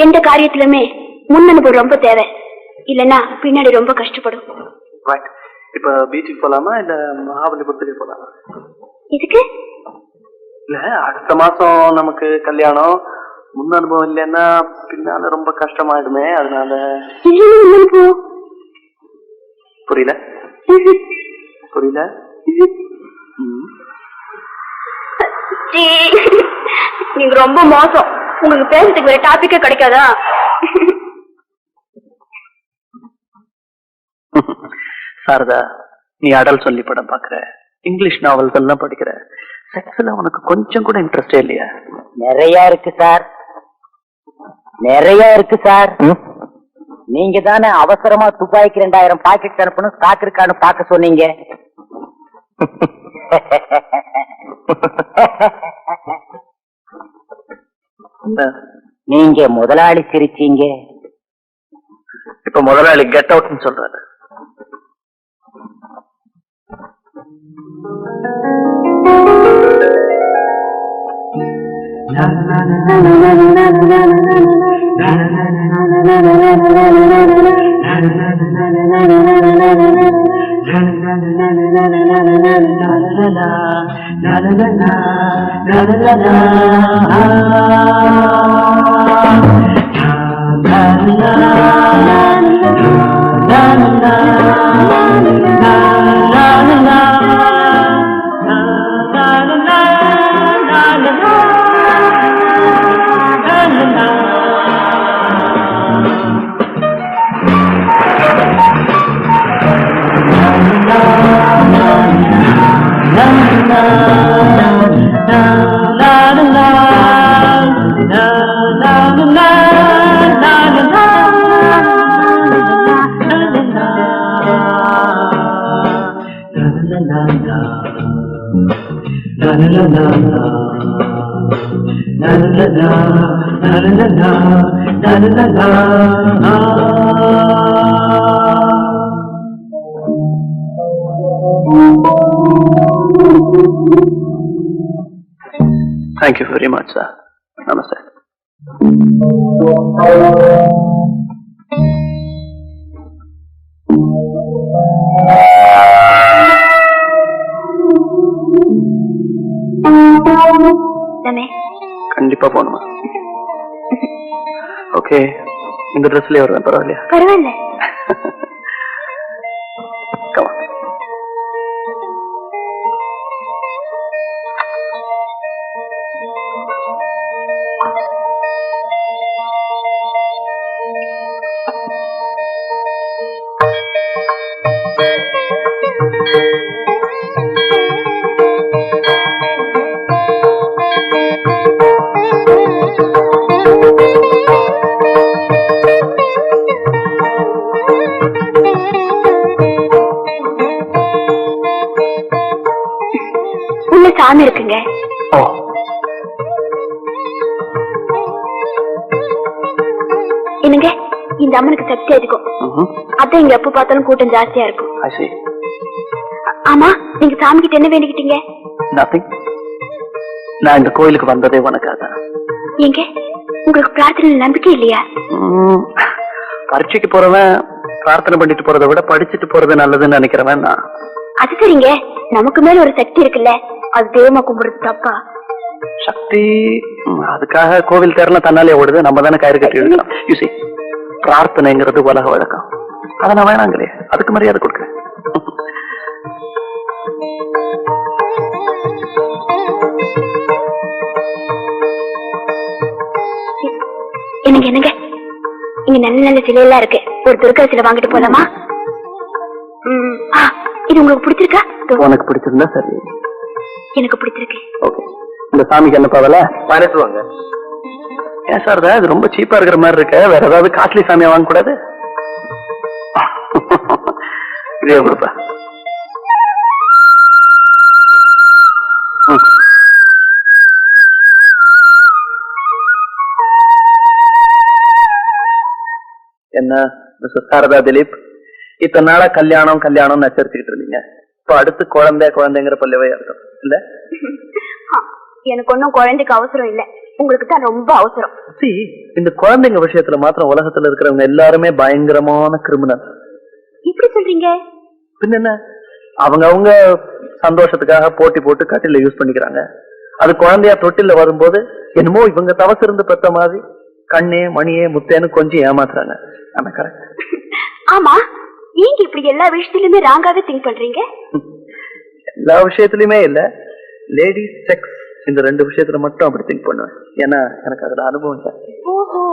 எந்த காரியத்திலுமே முன் அனுபவம் ரொம்ப தேவை, இல்லன்னா பின்னாடி ரொம்ப கஷ்டப்படும். இப்ப பீச்சுக்கு போலாமா இல்ல மகாபலிபுரத்துக்கு போலாமா? இதுக்கு இல்ல, அடுத்த மாசம் நமக்கு கல்யாணம். முன் அனுபவம் இல்லைன்னா பின்னால ரொம்ப கஷ்டமாயிடுமே, அதனால. புரியல புரியல. நீங்க ரொம்ப மோசம். உங்களுக்கு பேசுறதுக்கு வேற டாபிக்கே கிடைக்காதா? சாரதா, நீ அடல் சொல்லி படம் பாக்குற, இங்கிலீஷ் நாவல்ஸ் எல்லாம் படிக்கிற, செக்ஸ்ல உனக்கு கொஞ்சம் கூட இன்ட்ரெஸ்டே இல்லையா? நிறைய இருக்கு சார், நிறைய இருக்கு சார். நீங்க தானே அவசரமா துப்பாய்க்கு 2000 பாக்கெட் அனுப்பணும், ஸ்டாக் இருக்கான்னு பாக்க சொன்னீங்க. நீங்க முதலாளி சிரிச்சீங்க, இப்ப முதலாளி கெட் அவுட்னு சொல்றாரு. Thank you very much, sir. Namaste. ரமே கண்டிப்பா போகணுமா? ஓகே, இந்த ட்ரெஸ்லயே வருவேன், பரவாயில்லையா? பரவாயில்ல. Come on. உள்ள சாமி இருக்குங்க. ஓ, என்னங்க, இந்த அம்மனுக்கு சக்தி அதிகம். அதான் இங்க எப்ப பார்த்தாலும் கூட்டம் ஜாஸ்தியா இருக்கும். I see. ஆமா, நீங்க சாமி கிட்ட என்ன வேண்டிக்கிட்டீங்க? Nothing. நான் இந்த கோயிலுக்கு வந்ததே உனக்காக. ஏங்க, உங்களுக்கு பிரார்த்தனை நம்பிக்கை இல்லையா? பரீட்சைக்கு போறவன் பிரார்த்தனை பண்ணிட்டு போறதை விட படிச்சுட்டு போறது நல்லதுன்னு நினைக்கிறவன் நான். அது சரிங்க, நமக்கு மேல ஒரு சக்தி இருக்குல்ல, அது தெய்வமா கும்பிடுறது தப்பா? சக்தி அதுக்காக கோவில் தேரலாம் தன்னாலே ஓடுது, நம்ம தானே கயிறு கட்டி எடுக்கலாம். யூசி, பிரார்த்தனைங்கிறது உலக வழக்கம், அதை நான் வேணாங்களே, அதுக்கு மரியாதை கொடுக்குறேன். என்னங்க என்னங்க, இங்க நல்ல நல்ல சிலையெல்லாம் இருக்கு, ஒரு துர்க்கா சிலை வாங்கிட்டு போலாமா? இது உங்களுக்கு பிடிச்சிருக்கா? உனக்கு பிடிச்சிருந்தா சரி. எனக்கு பிடிச்சிருக்கு. ஓகே, இந்த சாமிக்கு என்ன பாவல மறைச்சுவாங்க. ஏன் சார், இது ரொம்ப சீப்பா இருக்கிற மாதிரி இருக்க, வேற ஏதாவது காஸ்ட்லி சாமியா வாங்க கூடாது? இதே கொடுப்பா. என்ன மிஸ்டர் சாரதா திலீப், இத்தனை நாளா கல்யாணம் கல்யாணம் நச்சரிச்சுக்கிட்டு இருந்தீங்க, இப்ப அடுத்து குழந்தைங்கிற பல்லவே அர்த்தம் இல்ல? எனக்கு ஒன்னும் குழந்தைக்கு அவசரம் இல்ல, உங்களுக்கு தான் ரொம்ப அவசரம். இந்த குழந்தைங்க விஷயத்துல மாத்திரம் உலகத்துல இருக்கிறவங்க எல்லாருமே பயங்கரமான கிரிமினல். எப்படி சொல்றீங்க? பின்ன என்ன, அவங்க சந்தோஷத்துக்காக போட்டி போட்டு கட்டில யூஸ் பண்ணிக்கிறாங்க. அது குழந்தையா தொட்டில வரும்போது என்னமோ இவங்க தவசு இருந்து பெற்ற மாதிரி கண்ணே மணியே முத்தேன்னு கொஞ்சம் ஏமாத்துறாங்க. ஆனா கரெக்ட். ஆமா, நீங்க இப்படி எல்லா விஷயத்திலுமே ராங்காவே திங்க் பண்றீங்க? எல்லா விஷயத்திலுமே இல்ல, லேடிஸ் செக்ஸ் இந்த ரெண்டு விஷயத்துல மட்டும் அப்படி திங்க் பண்ணுவேன். ஏன்னா எனக்கு அதுல அனுபவம் இல்லை. ஓஹோ,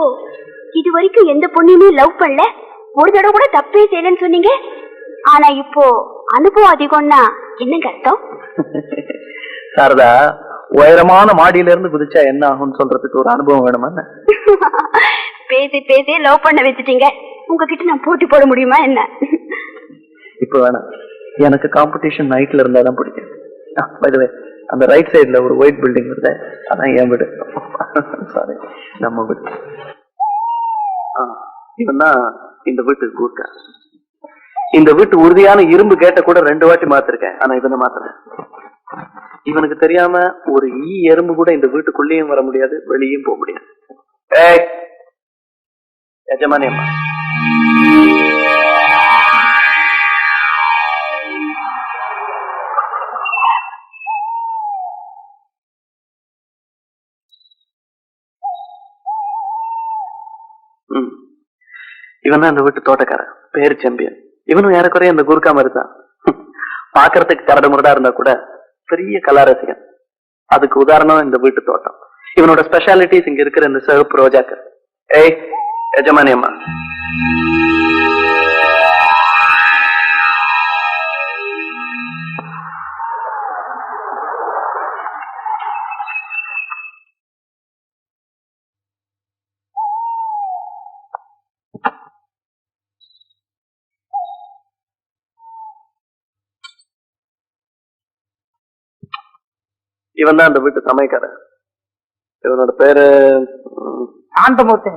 இது வரைக்கும் எந்த பொண்ணுமே லவ் பண்ணல, ஒரு தடவை கூட தப்பே செய்யலன்னு சொன்னீங்க. ஆனா இப்போ அனுபவம் அதிகம்னா என்னங்க அர்த்தம்? சாரதா, உயரமான மாடியில இருந்து குதிச்சா என்ன ஆகும்னு சொல்றதுக்கு ஒரு அனுபவம் வேணுமா? பேசி பேசி லவ் பண்ண வச்சுட்டீங்க, உங்ககிட்ட நான் போட்டி போட முடியுமா என்ன? இப்ப வேணாம், எனக்கு காம்படிஷன் நைட்ல இருந்தாதான் பிடிக்கும். பை தி வே, அந்த ரைட் சைடுல ஒரு ஒயிட் பில்டிங் வருது, அதான் என் வீடு. சாரி, நம்ம வீடு. இவன் தான் இந்த வீட்டுக்கு கூர்க்கா. இந்த வீட்டு உறுதியான இரும்பு கேட்ட கூட 2 வாட்டி மாத்திருக்கேன், ஆனா இவனை மாத்திரேன். இவனுக்கு தெரியாம ஒரு எறும்பு கூட இந்த வீட்டுக்குள்ளேயும் வர முடியாது, வெளியும் போக முடியாது. ஏய் எஜமானி அம்மா, இவன் தான் இந்த வீட்டு தோட்டக்காரன், பேரு செம்பியன். இவனும் ஏறக்குறைய இந்த குர்கா மாதிரி தான். பாக்குறதுக்கு கரடு முரடா இருந்தா கூட பெரிய கலாரசிகன். அதுக்கு உதாரணம் இந்த வீட்டு தோட்டம். இவனோட ஸ்பெஷாலிட்டிஸ் இங்க இருக்கிற இந்த சிவப்பு ரோஜாக்கள். ஏய் எஜமானி அம்மா, இவன் தான் அந்த வீட்டு சமயக்காரன். இவனோட பேரு சாந்தமூர்த்தி.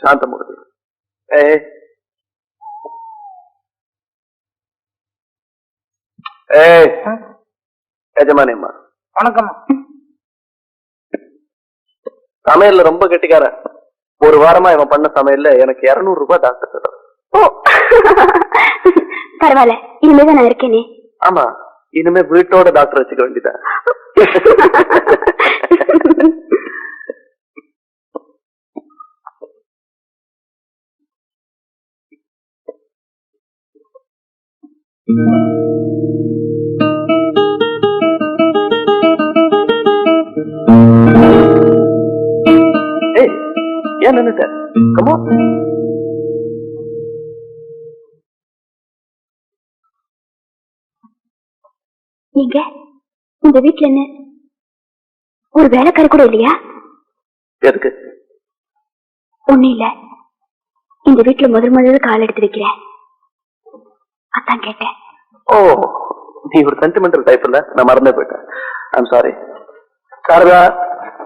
சாந்தமூர்த்தி. எஜமானி அம்மா வணக்கம். சமையல்ல ரொம்ப கெட்டிக்காரன். ஒரு வாரமா இவன் பண்ண சமையல்ல எனக்கு 200 ரூபாய் டாக்டர் தர்றான். பரவாயில்ல, இனிமேதான் நான் இருக்கேனே. ஆமா, இனிமே வீட்டோட டாக்டர் வச்சுக்க வேண்டியதான். ஏன் நின்னுட்ட? Come on. நீங்க இந்த வீட்டுல என்ன ஒரு வேலைக்கார கூட இல்லையா? எதுக்கு? ஒண்ணு இல்ல, இந்த வீட்டுல முதல் கால் எடுத்து வைக்கிறேன், அதான் கேட்டேன். ஓ, நீ ஒரு சென்டிமெண்டல் டைப் இல்ல, நான் மறந்தே போயிட்டேன். I'm sorry. சாரதா,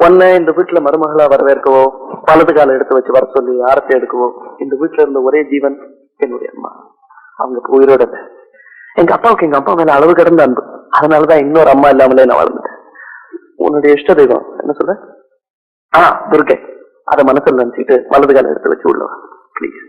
உன்னை இந்த வீட்டுல மருமகளா வரவேற்கவோ, வலது காலை எடுத்து வச்சு வர சொல்லி ஆரத்தி எடுக்கவோ இந்த வீட்டுல இருந்த ஒரே ஜீவன் என்னுடைய அம்மா. அவங்க உயிரோட எங்க அப்பாவுக்கு எங்க அப்பா மேல அளவு கடந்த அன்பு. அதனாலதான் இன்னொரு அம்மா இல்லாமலே நான் வளர்ந்துட்டேன். உன்னுடைய இஷ்ட தெய்வம் என்ன சொல்ற? துர்கை. அதை மனசுல நினைச்சிட்டு வலது காலை எடுத்து வச்சு உள்ளவா பிளீஸ்.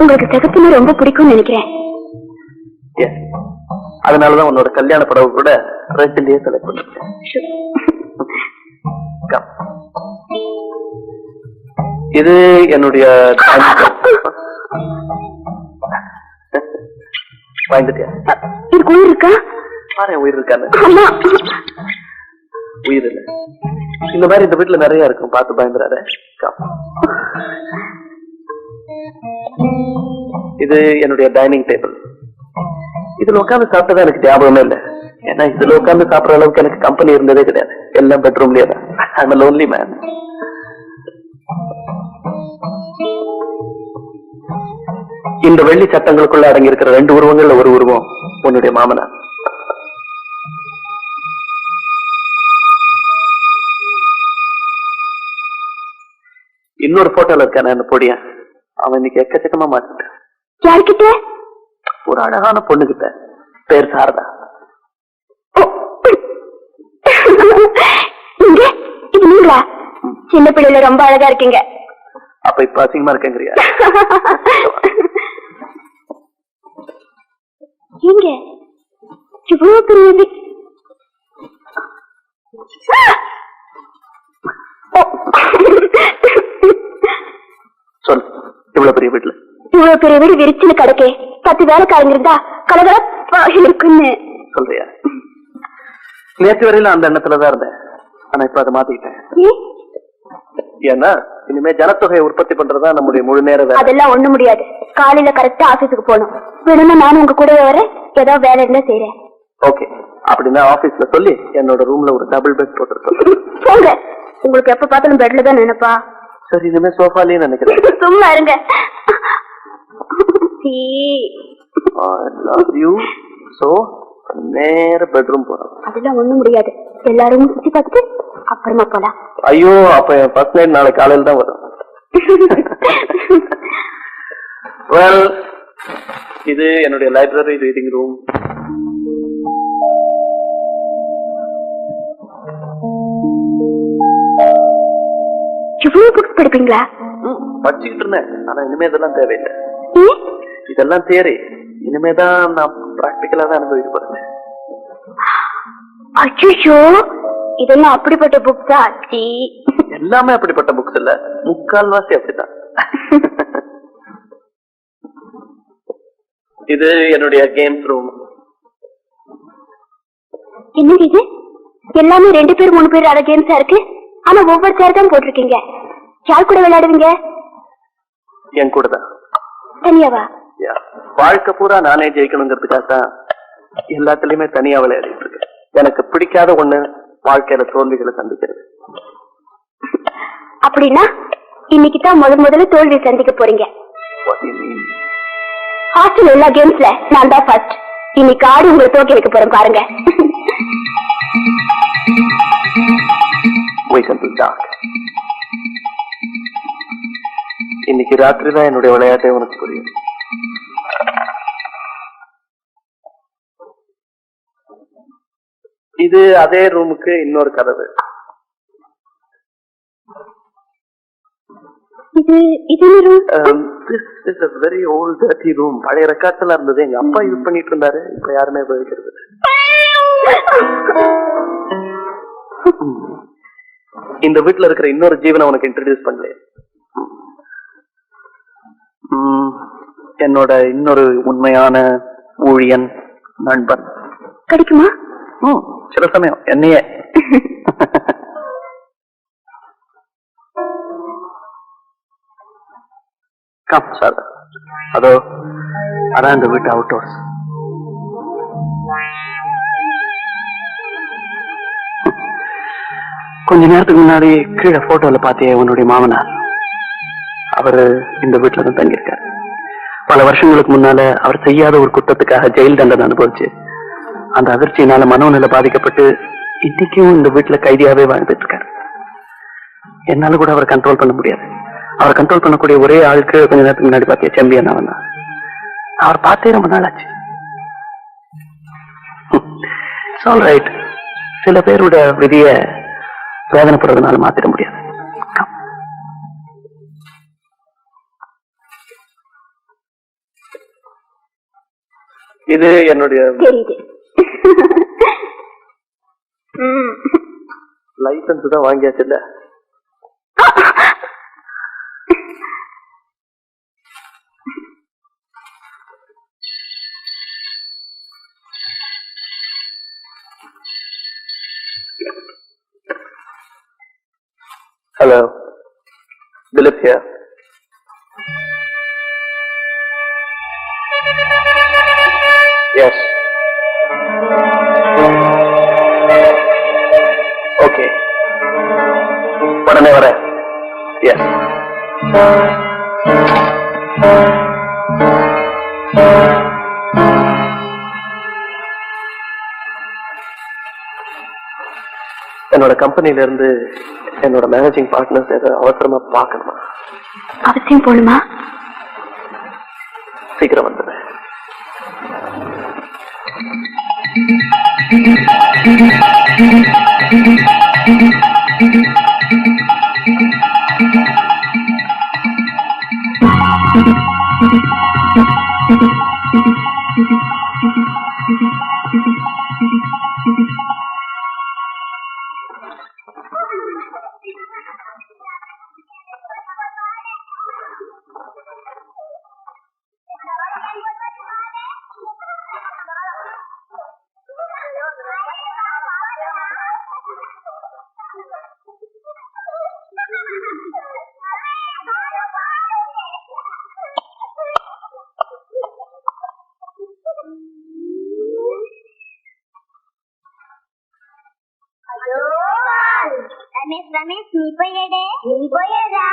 உங்களுக்கு சிகப்புன்னு ரொம்ப பிடிக்கும்னு நினைக்கிறேன். அதனாலதான் உன்னோட கல்யாண படவு கூட ரெட்டிலேயே செலக்ட் பண்ணிருக்கேன். இது என்னுடைய வாங்கிட்டியா? இதுக்கு உயிர் இருக்கா? பாரு, உயிர் இருக்கான்னு. உயிர் இல்ல, இந்த மாதிரி இந்த வீட்டுல நிறைய இருக்கும், பார்த்து பயந்துடாத. இது என்னுடைய டைனிங் டேபிள். இதுல உட்காந்து சாப்பிட்டதா எனக்கு ஞாபகமே இல்லை. ஏன்னா இதுல உட்காந்து சாப்பிடுற அளவுக்கு எனக்கு கம்பெனி இருந்ததே கிடையாது. எல்லாம் பெட்ரூம்லயே தான். I'm a lonely man. இந்த வெள்ளி சட்டங்களுக்குள்ள அடங்கி இருக்கிற 2 உருவங்கள்ல ஒரு உருவம் உன்னுடைய மாமனார். இன்னொரு போட்டோல இருக்கான அந்த பொடியன், அவன் இன்னைக்கு எக்கச்சக்கமா மாட்டிட்டான். யார்கிட்ட? ஒரு அழகான பொண்ணுகிட்ட, பேர் சாரதா. இது நீங்களா? சின்ன பிள்ளைல ரொம்ப அழகா இருக்கீங்க. அப்ப இப்ப அசிங்கமா இருக்கேங்கிறியா? எங்க இவ்வளவு பெரிய சொல், இவ்வளவு பெரிய வீட்டுல இவ்வளவு பெரிய வீடு விரிச்சுன்னு கிடக்கே 10 வேலைக்காரங்க இருந்தா கலகலப்பா இருக்குன்னு சொல்றியா? நேற்று வரையில அந்த எண்ணத்துலதான் இருந்தேன். ஆனா இப்ப அதை மாத்திக்கிட்டேன். ஏன்னா இனிமே ஜனத்தொகையை உற்பத்தி பண்றதா நம்முடைய முழு நேர வேலை. அதெல்லாம் ஒண்ணு முடியாது. காலையில கரெக்டா ஆபீஸுக்கு போகணும். வேணும்னா நானும் உங்க கூட வரேன், ஏதாவது வேலை இருந்தா செய்யறேன். ஓகே, அப்படின்னா ஆபீஸ்ல சொல்லி என்னோட ரூம்ல ஒரு டபுள் பெட் போட்டு போங்க. உங்களுக்கு எப்ப பார்த்தாலும் பெட்ல தான் நினைப்பா. சரி, இனிமே சோஃபாலேயே நினைக்கிறேன். சும்மா இருங்க. I love you. So நேர பெட்ரூம் போறோம். அதெல்லாம் ஒண்ணும் முடியாது. எல்லாரும் சுத்தி பார்த்துட்டு அப்புறமா போலாம். ஐயோ, அப்ப என் ஃபர்ஸ்ட் நைட் நாளை காலையில தான் வரும். வெல், இது என்னுடைய லைப்ரரி ரீடிங் ரூம். இவ்வளவு புக்ஸ் படிப்பீங்களா? படிச்சுக்கிட்டு இருந்தேன், ஆனா இனிமே இதெல்லாம் தேவையில்லை. இதெல்லாம் தியரி. இனிமேதான் நான் பிராக்டிக்கலா தான் அனுபவிக்க போறேன். அச்சோ, இதெல்லாம் அப்படிப்பட்ட புக்ஸ் தான். எல்லாமே அப்படிப்பட்ட புக்ஸ் இல்ல, முக்கால்வாசி அப்படிதான். இது என்னுடைய கேம்ஸ் ரூம். என்னது இது? எல்லாமே 2 பேர் 3 பேர் ஆட கேம்ஸா இருக்கு. ஆனா ஒவ்வொரு சேர் தான் போட்டிருக்கீங்க. யார் கூட விளையாடுவீங்க? என் கூட தான். தனியாவா? வாழ்க்கை பூரா நானே ஜெயிக்கணுங்கிறதுக்காக தான் எல்லாத்துலயுமே தனியா விளையாடிட்டு இருக்கேன். எனக்கு பிடிக்காத ஒண்ணு வாழ்க்கையில தோல்விகளை சந்திக்கிறது. அப்படின்னா இன்னைக்கு தான் முதல்ல தோல்வி சந்திக்க போறீங்க. ஹாஸ்டல் எல்லா கேம்ஸ்ல நான் தான் ஃபர்ஸ்ட். இன்னைக்கு ஆடி உங்களை தோக்கி வைக்க போறேன் பாருங்க. இன்னைக்கு ராத்திரி தான் என்னுடைய விளையாட்டே உனக்கு புரியும். இது அதே ரூமுக்கு இன்னொரு கதவு. This is a very old dirty room. பழைய ரெக்கார்ட்ஸ்ல இருந்தது, எங்க அப்பா யூஸ் பண்ணிட்டு இருந்தாரு. இப்ப யாருமே உபயோகிக்கிறது. இந்த வீட்டுல இருக்கிற இன்னொரு ஜீவனை உனக்கு இன்ட்ரோடியூஸ் பண்ணல. என்னோட இன்னொரு உண்மையான ஊழியன் நண்பன். கிடைக்குமா? சில சமயம் என்னையே. கம் சார், அதோ அதான் இந்த வீட்டு அவுட் ஹவுஸ். கொஞ்ச நேரத்துக்கு முன்னாடி கீழே போட்டோல பாத்தியே உன்னுடைய மாமனார், அவரு இந்த வீட்டுல தான் தங்கியிருக்காரு. பல வருஷங்களுக்கு முன்னால அவர் செய்யாத ஒரு குற்றத்துக்காக ஜெயில் தண்டனை அனுபவிச்சு அந்த அதிர்ச்சியினால மனோநிலை பாதிக்கப்பட்டு இன்னைக்கும் இந்த வீட்டுல கைதியாவே வாழ்ந்துட்டு இருக்காரு. என்னால கூட அவரை கண்ட்ரோல் பண்ண முடியாது. அவரை கண்ட்ரோல் பண்ணக்கூடிய ஒரே ஆளுக்கு கொஞ்ச நேரத்துக்கு முன்னாடி பாத்தியா செம்பியன் அவன் தான். அவர் பார்த்தே ரொம்ப நாள் ஆச்சு. ரைட், சில பேரோட விதிய வேதனைப்படுறதுனால மாத்திட முடியாது. இது என்னுடைய லைசன்ஸ் தான் வாங்கியாச்சு இல்ல? Hello, Dilip here. Yes. Okay. உடனே வரேன். Yes. என்னோட கம்பெனில இருந்து என்னோட மேனேஜிங் பார்ட்னர்ஸ் ஏதோ அவசரமா பார்க்கணுமா? அவசியம் போகணுமா? சீக்கிரம் வந்துடுறேன். ரமேஷ், நீ போயிடா.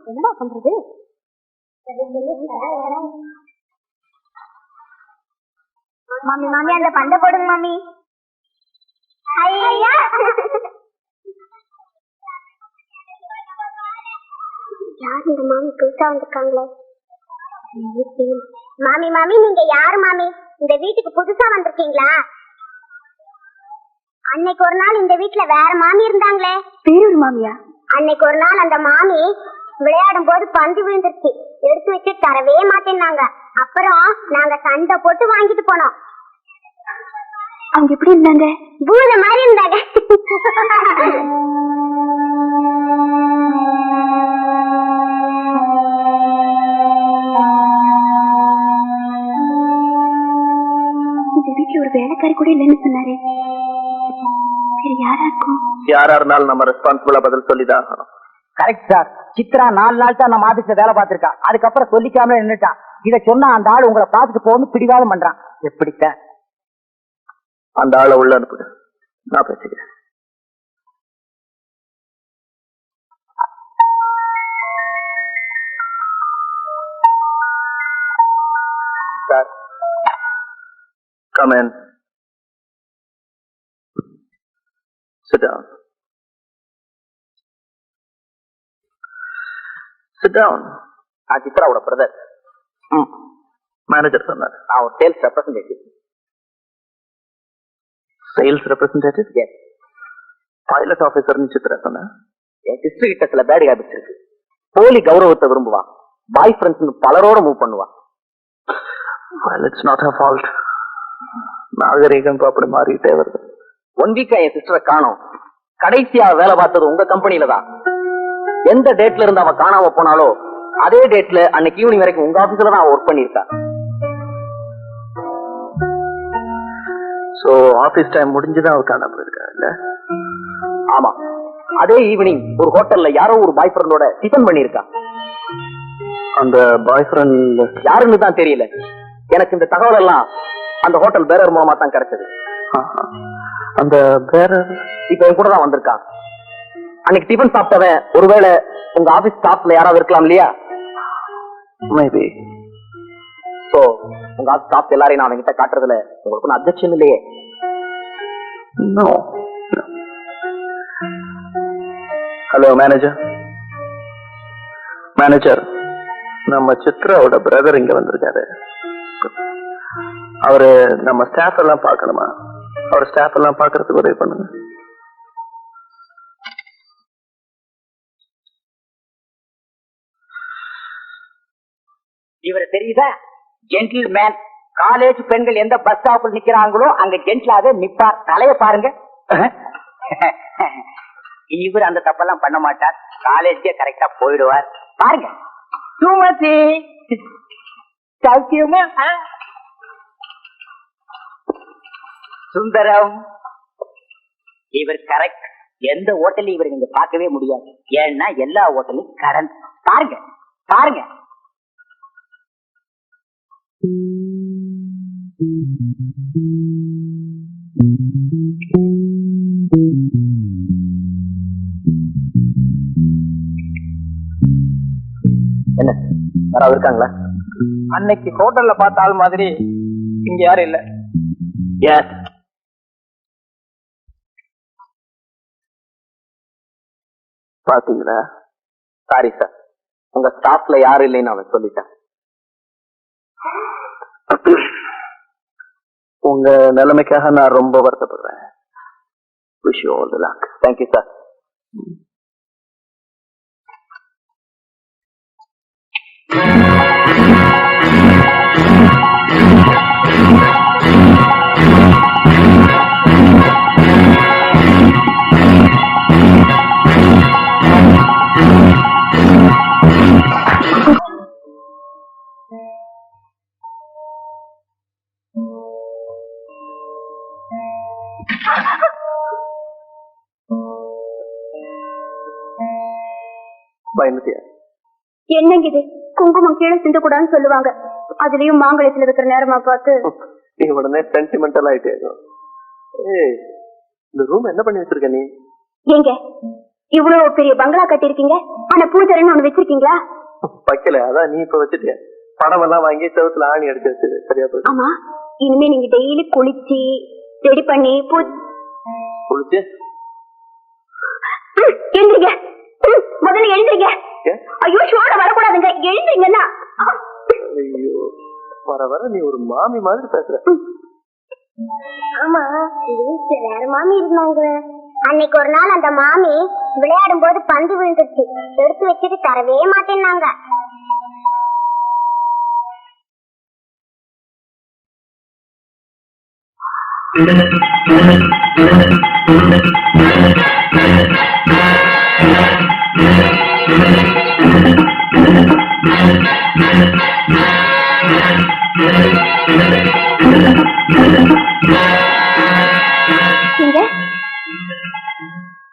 என்னடா பண்றது? மாமி அந்த பண்டை போடுங்க மாமி. யார் இந்த மாமி புதுசா வந்திருக்காங்களே? மாமி நீங்க யாரு மாமி? இந்த வீட்டுக்கு புதுசா வந்திருக்கீங்களா? அன்னைக்கு ஒரு நாள் இந்த வீட்டுல வேற மாமி இருந்தாங்களே. பேரூர் மாமியா? அன்னைக்கு ஒரு நாள் அந்த மாமி விளையாடும் போது பந்து விழுந்துருச்சு, எடுத்து வச்சு தரவே மாட்டேன்னாங்க. அப்புறம் நாங்க சண்டை போட்டு வாங்கிட்டு போனோம். அவங்க எப்படி இருந்தாங்க? பூத மாதிரி இருந்தாங்க. இந்த வீட்டுல ஒரு வேலைக்காரி கூட இல்லைன்னு சொன்னாரு. யாரா இருந்தாலும் நம்ம ரெஸ்பான்சிபிளா பதில் சொல்லிதான். Correct sir. சித்ரா 4 நாள் தான் நம்ம ஆபீஸ்ல வேலை பார்த்திருக்கா. அதுக்கப்புறம் சொல்லிக்காம நின்னுட்டான். இத சொன்னா அந்த ஆள் உங்களை பார்த்துட்டு போகணும் பிடிவாதம் பண்றான். எப்படித்தான் அந்த ஆளை உள்ள அனுப்புங்க, நான் பேசிக்கிறேன். Sir, come in. Sit down. Sit down. நான் சித்ராவோட பிரதர். மேனேஜர் சொன்னார். நான் ஒரு sales representative. Sales representative? Yes. Pilot ஆபீசர்னு சித்ரா சொன்னேன். என் சிஸ்டர் கிட்ட சில பேட் ஹேபிட்ஸ் இருக்கு. போலி கௌரவத்தை விரும்புவான், பாய் ஃப்ரெண்ட்ஸ் பலரோட மூவ் பண்ணுவான். Well, it's not her fault. நாகரீகம் அப்படி மாறிட்டே வருது. 1 வீக்கா என் சிஸ்டரை காணோம். கடைசியா வேலை பார்த்தது உங்க கம்பெனில தான். எந்த டேட்ல இருந்து அவ காணாம போனாலோ அதே டேட்ல அன்னைக்கு ஈவினிங் வரைக்கும் உங்க ஆபீஸ்ல தான் ஒர்க் பண்ணிருக்கா. சோ ஆபீஸ் டைம் முடிஞ்சுதான் அவ காணாம இருக்கா இல்ல? ஆமா, அதே ஈவினிங் ஒரு ஹோட்டல்ல யாரோ ஒரு பாய் ஃப்ரெண்டோட டிஃபன் பண்ணிருக்கா. அந்த பாய் ஃப்ரெண்ட் யாருன்னு தான் தெரியல. எனக்கு இந்த தகவல் எல்லாம் அந்த ஹோட்டல் பேரர் மூலமா தான் கிடைச்சது. அந்த பேரர் இப்ப என் கூட தான் வந்திருக்கான். அன்னைக்கு டிஃபன் சாப்பிட்டவன் ஒருவேளை உங்க ஆபீஸ் ஸ்டாஃப்ல யாராவது இருக்கலாம் இல்லையா? மேபி. சோ உங்க ஆபீஸ் ஸ்டாஃப் எல்லாரையும் நான் அவங்கிட்ட காட்டுறதுல உங்களுக்கு ஒன்றும் அப்ஜெக்ஷன் இல்லையே? நோ. Hello manager. மேனேஜர், நம்ம சித்ராவோட பிரதர் இங்க வந்திருக்காரு. அவரு நம்ம ஸ்டாஃப் எல்லாம் பார்க்கணுமா? அவர் ஸ்டாஃப் எல்லாம் பார்க்கறதுக்கு உதவி பண்ணுங்க. இவர் தெரியுதா? Gentle man. காலேஜ் பெண்கள் எந்த பஸ் ஸ்டாப்பில் நிக்கிறாங்களோ அங்க ஜென்டிலாவே நிப்பார். தலைய பாருங்க. இவர் அந்த தப்பெல்லாம் பண்ண மாட்டார். காலேஜ்க்கே கரெக்டா போயிடுவார். பாருங்க. சுமதி சௌக்கியமா? சுந்தரம், இவர் கரெக்ட். எந்த ஹோட்டலையும் இவர் நீங்க பார்க்கவே முடியாது. ஏன்னா எல்லா ஹோட்டலும் கடன். பாருங்க பாருங்க. என்ன யாராவது இருக்காங்களா? அன்னைக்கு ஹோட்டல்ல பார்த்த ஆள் மாதிரி இங்க யாரும் இல்ல. எஸ். பாத்தீங்களா? சாரி சார், உங்க ஸ்டாஃப்ல யாரும் இல்லைன்னு அவன் சொல்லிட்டான். உங்க நிலைமைக்காக நான் ரொம்ப வருத்தப்படுறேன். Wish you all the luck. Thank you, sir. பயந்துட்டியா? என்னங்க இது? குங்குமம் கீழே சிந்த கூடாதுன்னு சொல்லுவாங்க. அதுலயும் மாங்கலத்துல இருக்கிற நேரமா பார்த்து நீ உடனே சென்டிமெண்டல் ஆயிட்டே. ஏய், இந்த ரூம் என்ன பண்ணி வச்சிருக்க நீ? ஏங்க இவ்வளவு பெரிய பங்களா கட்டிருக்கீங்க, ஆனா பூஜைன்னு ஒண்ணு வச்சிருக்கீங்களா? வைக்கல, அதான் நீ இப்ப வச்சுட்டிய. படம் எல்லாம் வாங்கி செவத்துல ஆணி அடிச்சு வச்சு சரியா போயிடும். ஆமா, இனிமே நீங்க டெய்லி குளிச்சு ரெடி பண்ணி குளிச்சு எழுந்திரிங்க. முதல்ல எழுந்திரிங்க. ஐயோ ஷோட வரக்கூடாதுங்க, எழுந்திரிங்கன்னா. ஐயோ, வர வர நீ ஒரு மாமி மாதிரி பேசுற. ஆமா, வீட்டுல வேற மாமி இருந்தாங்க. அன்னைக்கு ஒரு நாள் அந்த மாமி விளையாடும் போது பந்து விழுந்துச்சு. எடுத்து வச்சுட்டு தரவே மாட்டேன்னாங்க.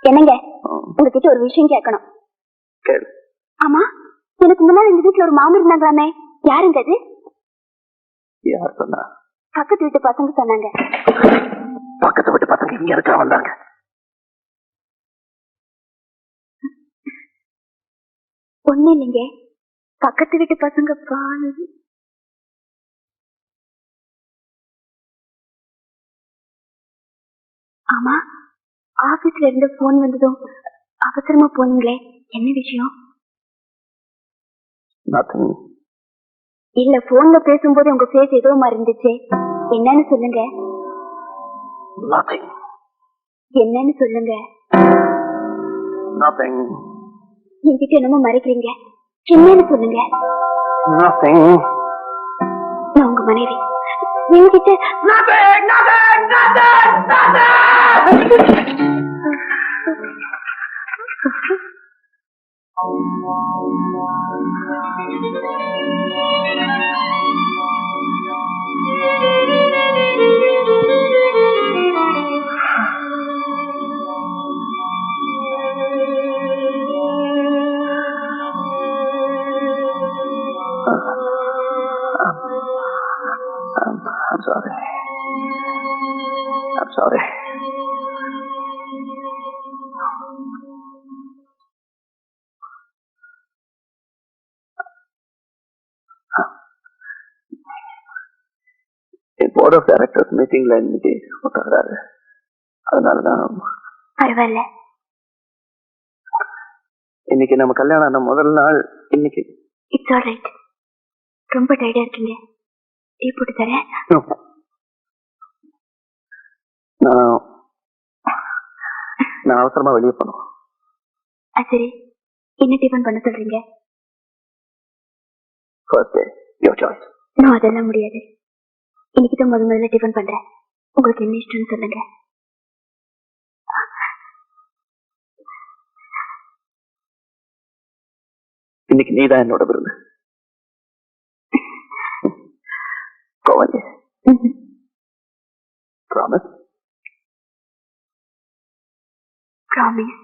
என்னங்க, உங்ககிட்ட ஒரு விஷயம் கேட்கணும். ஆமா, எனக்கு முன்னாடி இந்த வீட்டுல ஒரு மாமி இருந்தாங்களாமே, யாருங்க அது? யார் சொன்னா? பக்கத்து வீட்டு பசங்க சொன்னாங்க. பக்கத்து வீட்டு பசங்க இங்க இருக்க வந்தாங்க. ஒண்ணு இல்லைங்க, பக்கத்து வீட்டு பசங்க பால். ஆமா, ஆபீஸ்ல இருந்து போன் வந்ததும் அவசரமா போனீங்களே, என்ன விஷயம்? இல்ல, போன்ல பேசும்போது உங்க பேஸ் ஏதோ மாதிரி இருந்துச்சு. என்னன்னு சொல்லுங்க. என்னன்னு சொல்லுங்க. என்கிட்ட என்னமோ மறைக்கிறீங்க. என்னன்னு சொல்லுங்க. நான் உங்க மனைவி. என்கிட்ட I'm sorry. I'm sorry. Board of directors மீட்டிங்ல இன்னைக்கு உட்கார்றாரு. அதனாலதான் பரவாயில்ல. இன்னைக்கு நம்ம கல்யாணம் ஆன முதல் நாள் இன்னைக்கு. It's all right. ரொம்ப டயர்டா இருக்கீங்க, டீ போட்டு தரேன். நான் அவசரமா வெளியே போனோம். சரி, என்ன டிஃபன் பண்ண சொல்றீங்க? First day your choice. நான் அதெல்லாம் முடியாது. இன்னைக்கு தான் முதல்ல டிஃபன் பண்றேன். உங்களுக்கு என்ன இஷ்டம்னு சொல்லுங்க. இன்னைக்கு நீதான் என்னோட விரும்பு. கோவஞ்சே ப்ராமிஸ். ப்ராமிஸ்.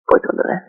போயிட்டு வந்துடுறேன்.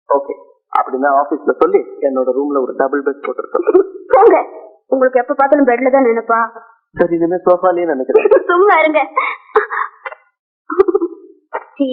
ஓகே, அப்படின்னா ஆபீஸ்ல சொல்லி என்னோட ரூம்ல ஒரு டபுள் பெட் போட்டுருக்கோம். போங்க, உங்களுக்கு எப்ப பார்த்தாலும் பெட்ல தான் நினைப்பா. சரி, இனிமே சோஃபாலேயே நினைக்கிறேன். சும்மா இருங்க. சீ.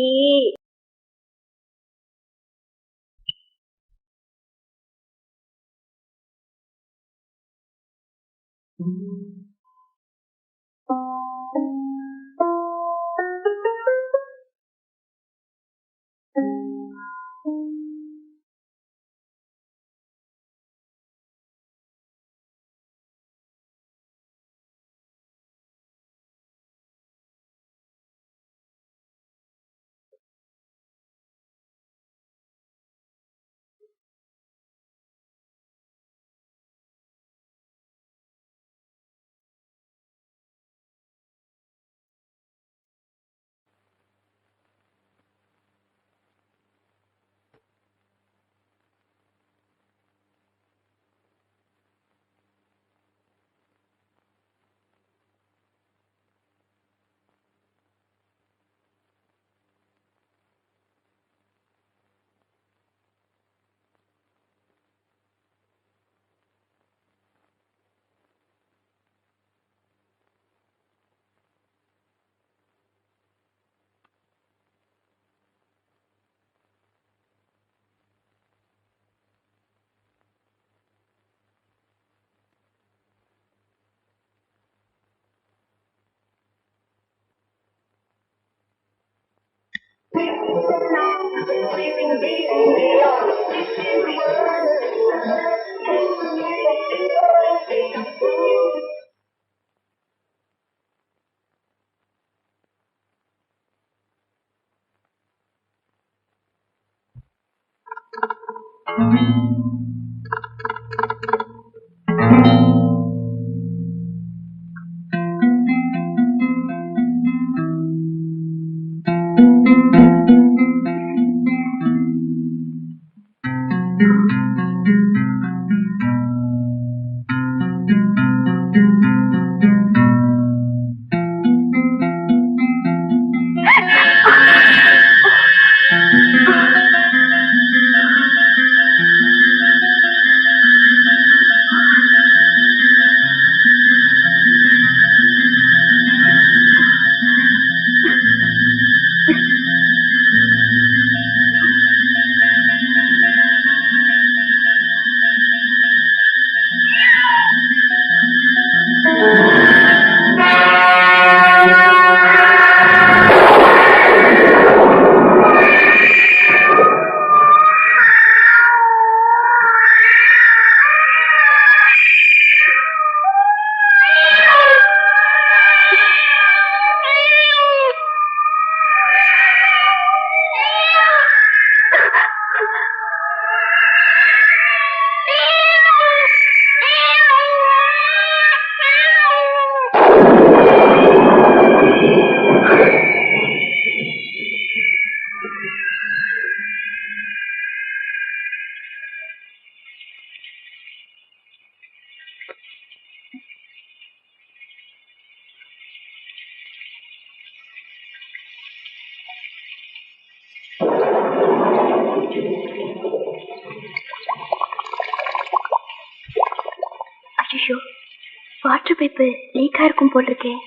வாட்டர் பைப்பு லீக்கா இருக்கும் போட்டிருக்கேன்.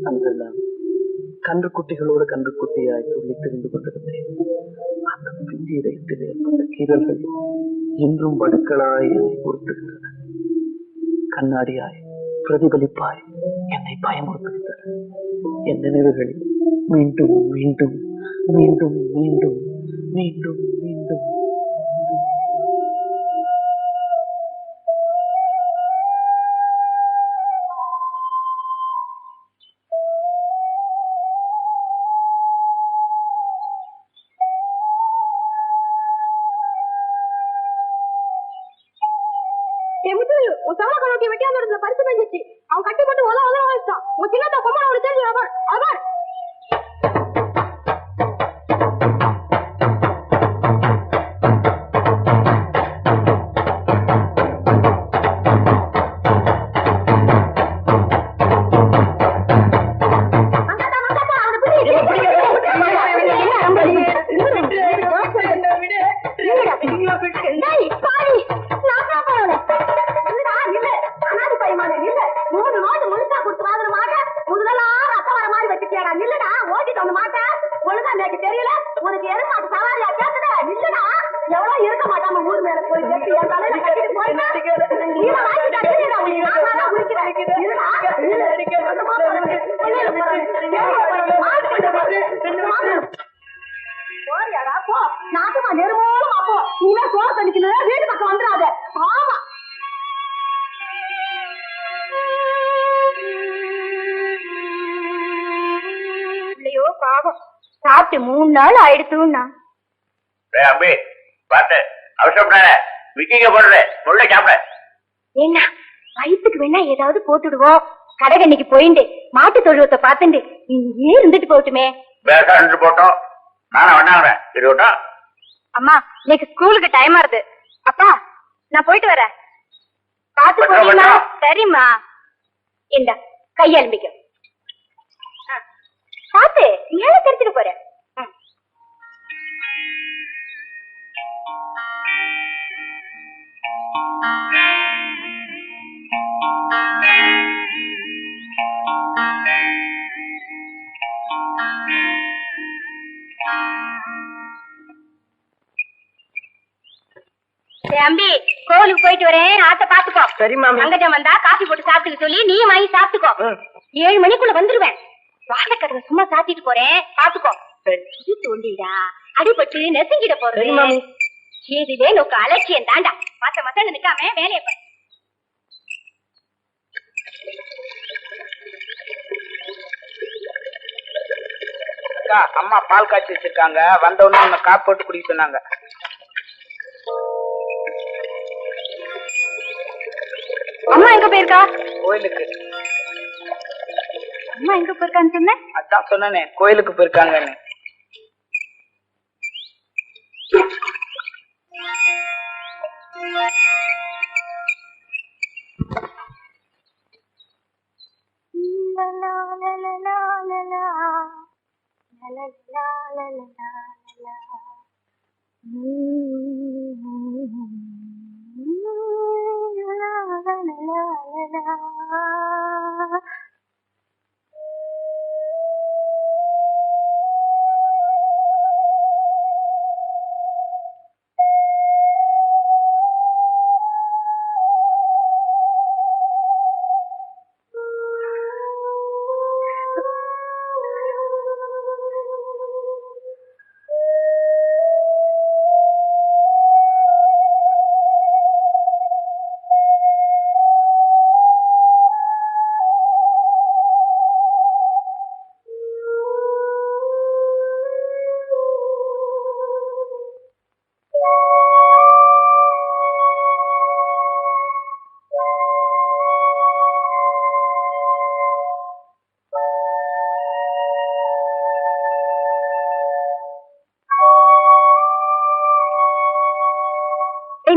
அன்றெல்லாம் கன்றுக்குட்டிகளோடு கன்றுக்குட்டியாய் துள்ளி திரிந்து கொண்டிருந்தேன். அந்த பிஞ்சு இதயத்தில் ஏற்பட்ட கீறல்கள் இன்றும் வடுக்களாய் என்னை உறுத்துகின்றன. கண்ணாடியாய் பிரதிபலிப்பாய் என்னை பயமுறுத்துகின்றன. என் நினைவுகளில் மீண்டும் மீண்டும் மீண்டும் மீண்டும் மீண்டும் மீண்டும் பரிசு பெஞ்சிச்சு. அவன் கட்டி போட்டு உதவ உதவ வச்சான். உன் சின்னத்தை கொம்பனை அவனுக்கு தெரிஞ்சு அவர் அவர் நாட்டுமா நெருமோலும் அப்போ நீங்க சோறு தணிக்கணும். வீட்டு பக்கம் வந்துடாத. ஆமா இல்லையோ பாவம் சாப்பிட்டு 3 நாள் ஆயிடுத்துன்னா. அம்பி பார்த்து அவசரப்படாத. விக்கிங்க போடுறேன் முள்ள சாப்பிட. என்ன வயிற்றுக்கு வேணா ஏதாவது போட்டுடுவோம். கடைகண்ணிக்கு போயிண்டு மாட்டு தொழுவத்தை பார்த்துண்டு இங்கே இருந்துட்டு போட்டுமே. பேச போட்டோம். நானும் வேணாங்கிறேன். இருக்கட்டும். அம்மா இன்னைக்கு ஸ்கூலுக்கு டைம் ஆறுது. அப்பா நான் போயிட்டு வரேன். பாத்து போறீங்களா? சரிம்மா. இந்த கையெலும்பிக்க பாத்து மேல தெரிஞ்சுட்டு போறேன். தம்பி கோவிலுக்கு போயிட்டு வரேன், ஆத்த பாத்துக்கோ. சரி மாமி. அங்கஜம் வந்தா காஃபி போட்டு சாப்பிட்டுக்க சொல்லி நீ வாங்கி சாப்பிட்டுக்கோ. 7 மணிக்குள்ள வந்துருவேன். வாழைக்கடலை சும்மா சாத்திட்டு போறேன், பாத்துக்கோ. புது தோண்டிடா, அடிபட்டு நெசுங்கிட போறேன். இதுவே நோக்கு அலட்சியம் தாண்டா. மத்த நிக்காம வேலையை பண்ண. அம்மா பால் காய்ச்சி வச்சிருக்காங்க, வந்த உடனே நம்ம காப்பி போட்டு குடிக்க சொன்னாங்க. அம்மா எங்க போயிருக்கா? கோயிலுக்கு. அம்மா எங்க போயிருக்கான்னு சொன்ன? அதான் சொன்னேனே, கோயிலுக்கு போயிருக்காங்கன்னு.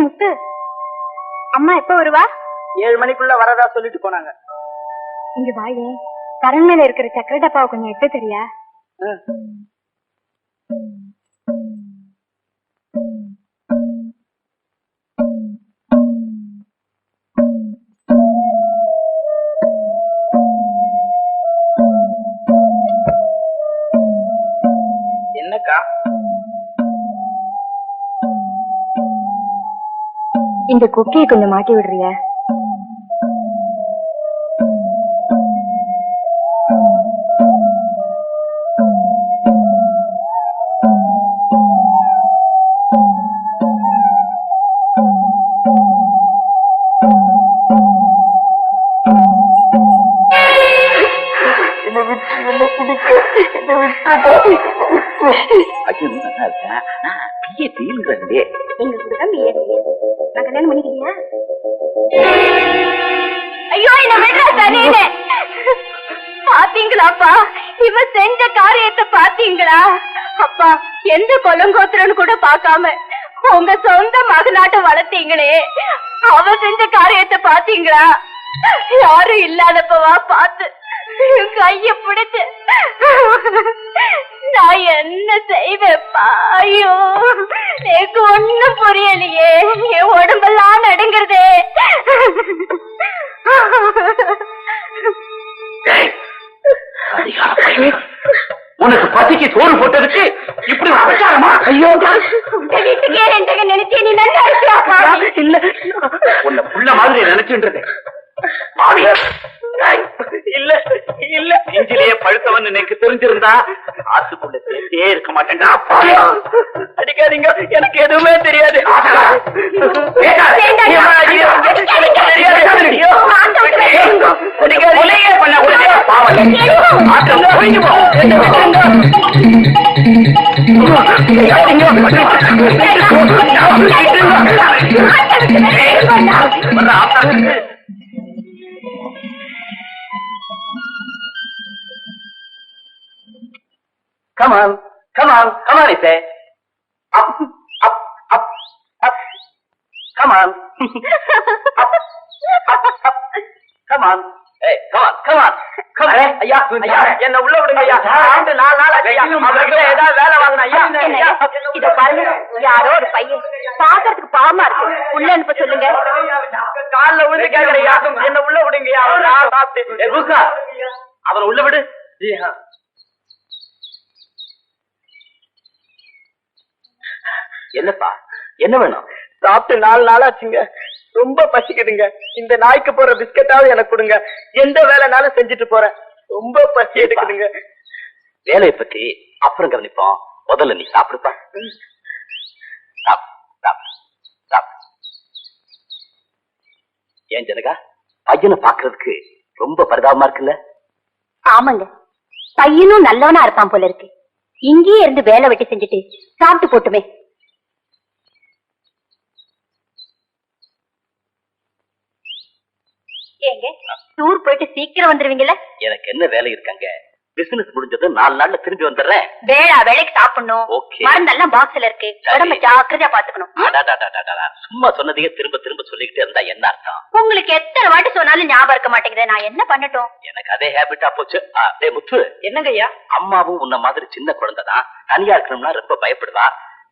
முத்து, அம்மா எப்ப வருவா? 7 மணிக்குள்ள வரதா சொல்லிட்டு போனாங்க. இங்க வாயே, கரண் மேல இருக்கிற சக்கரை டப்பாவை கொஞ்சம் எடுத்து தெரியா? என்னக்கா? இந்த குக்கியை கொஞ்சம் மாட்டி விடுறியா? கல்யாணம் பண்ணிக்கிறியா? ஐயோ, என்ன விடுறா. பாத்தீங்களாப்பா, இவ செஞ்ச காரியத்தை பாத்தீங்களா? அப்பா, எந்த கொலங்கோத்திரன்னு கூட பாக்காம உங்க சொந்த மகனாட்ட வளர்த்தீங்களே, அவ செஞ்ச காரியத்தை பாத்தீங்களா? யாரும் இல்லாதப்பவா பார்த்து கைய பிடிச்சு நான் என்ன செய்வேப்பா? ஐயோ, எனக்கு ஒண்ணும் புரியலையே. என் உடம்பெல்லாம் நடுங்கிறதே. உனக்கு பசிக்கு சோறு போட்டதுக்கு இப்படி பிரச்சாரமா? ஐயோ, வீட்டுக்கே ரெண்டக நினைச்சே நீ நல்லா இருக்கியாப்பா? இல்ல, உன்னை புள்ள மாதிரி நினைச்சுன்றது. இல்ல இல்ல, நெஞ்சிலேயே பழுத்தவன் எனக்கு தெரிஞ்சிருந்தா ஆத்துக்குள்ள சேர்த்தே இருக்க மாட்டேன்டா. அடிக்காதீங்க, எனக்கு எதுவுமே தெரியாது. Come on, come on, come on, I say. Up, up, up, up. Come on. Up, up, up. Come on. Hey, come on, come on. Come on. ஐயா, ஐயா, என்ன உள்ள விடுங்க ஐயா. 4 நாள் ஆச்சு ஐயா. அவர்கிட்ட ஏதாவது வேலை வாங்கணும் ஐயா. இத பாருங்க, யாரோ ஒரு பையன் பாக்குறதுக்கு பாவமா இருக்கு, உள்ள அனுப்ப சொல்லுங்க. கால்ல விழுந்து கேக்குறையா, என்ன உள்ள விடுங்கய்யா. அவரை உள்ள விடு. என்னப்பா, என்ன வேணும்? சாப்பிட்டு 4 நாளாச்சுங்க. ரொம்ப பசிக்குதுங்க. இந்த நாய்க்கு போற பிஸ்கட்டாவது எனக்கு கொடுங்க. எந்த வேலைனாலும் செஞ்சுட்டு போறேன். ரொம்ப பசி எடுக்குதுங்க. வேலையை பத்தி அப்புறம் கவனிப்போம். முதல்ல நீ சாப்பிடுப்பா. ஏன் ஜனகா, பையனை பாக்குறதுக்கு ரொம்ப பரிதாபமா இருக்குல்ல? ஆமாங்க, பையனும் நல்லவனா இருப்பான் போல இருக்கு. இங்கேயே இருந்து வேலை வெட்டி செஞ்சுட்டு சாப்பிட்டு போட்டுமே. ஏங்க, டூர் போயிட்டு சீக்கிரம் வந்துருவீங்கல்ல? எனக்கு என்ன வேலை இருக்காங்க? பிசினஸ் முடிஞ்சது 4 நாள்ல திரும்பி வந்துடுறேன். வேலைக்கு சாப்பிடணும். Okay. மருந்தெல்லாம் பாக்ஸ்ல இருக்கு. சரி. உடம்ப ஜாக்கிரதையா பாத்துக்கணும். சும்மா சொன்னதையே திரும்ப திரும்ப சொல்லிக்கிட்டே இருந்தா என்ன அர்த்தம்? உங்களுக்கு எத்தனை வாட்டி சொன்னாலும் ஞாபகம் இருக்க மாட்டேங்குது. நான் என்ன பண்ணட்டும்? எனக்கு அதே ஹேபிட்டா போச்சு. டேய் முத்து, என்னங்க ஐயா? அம்மாவும் உன்ன மாதிரி சின்ன குழந்தைதான். தனியா இருக்கணும்னா ரொம்ப பயப்படுவா.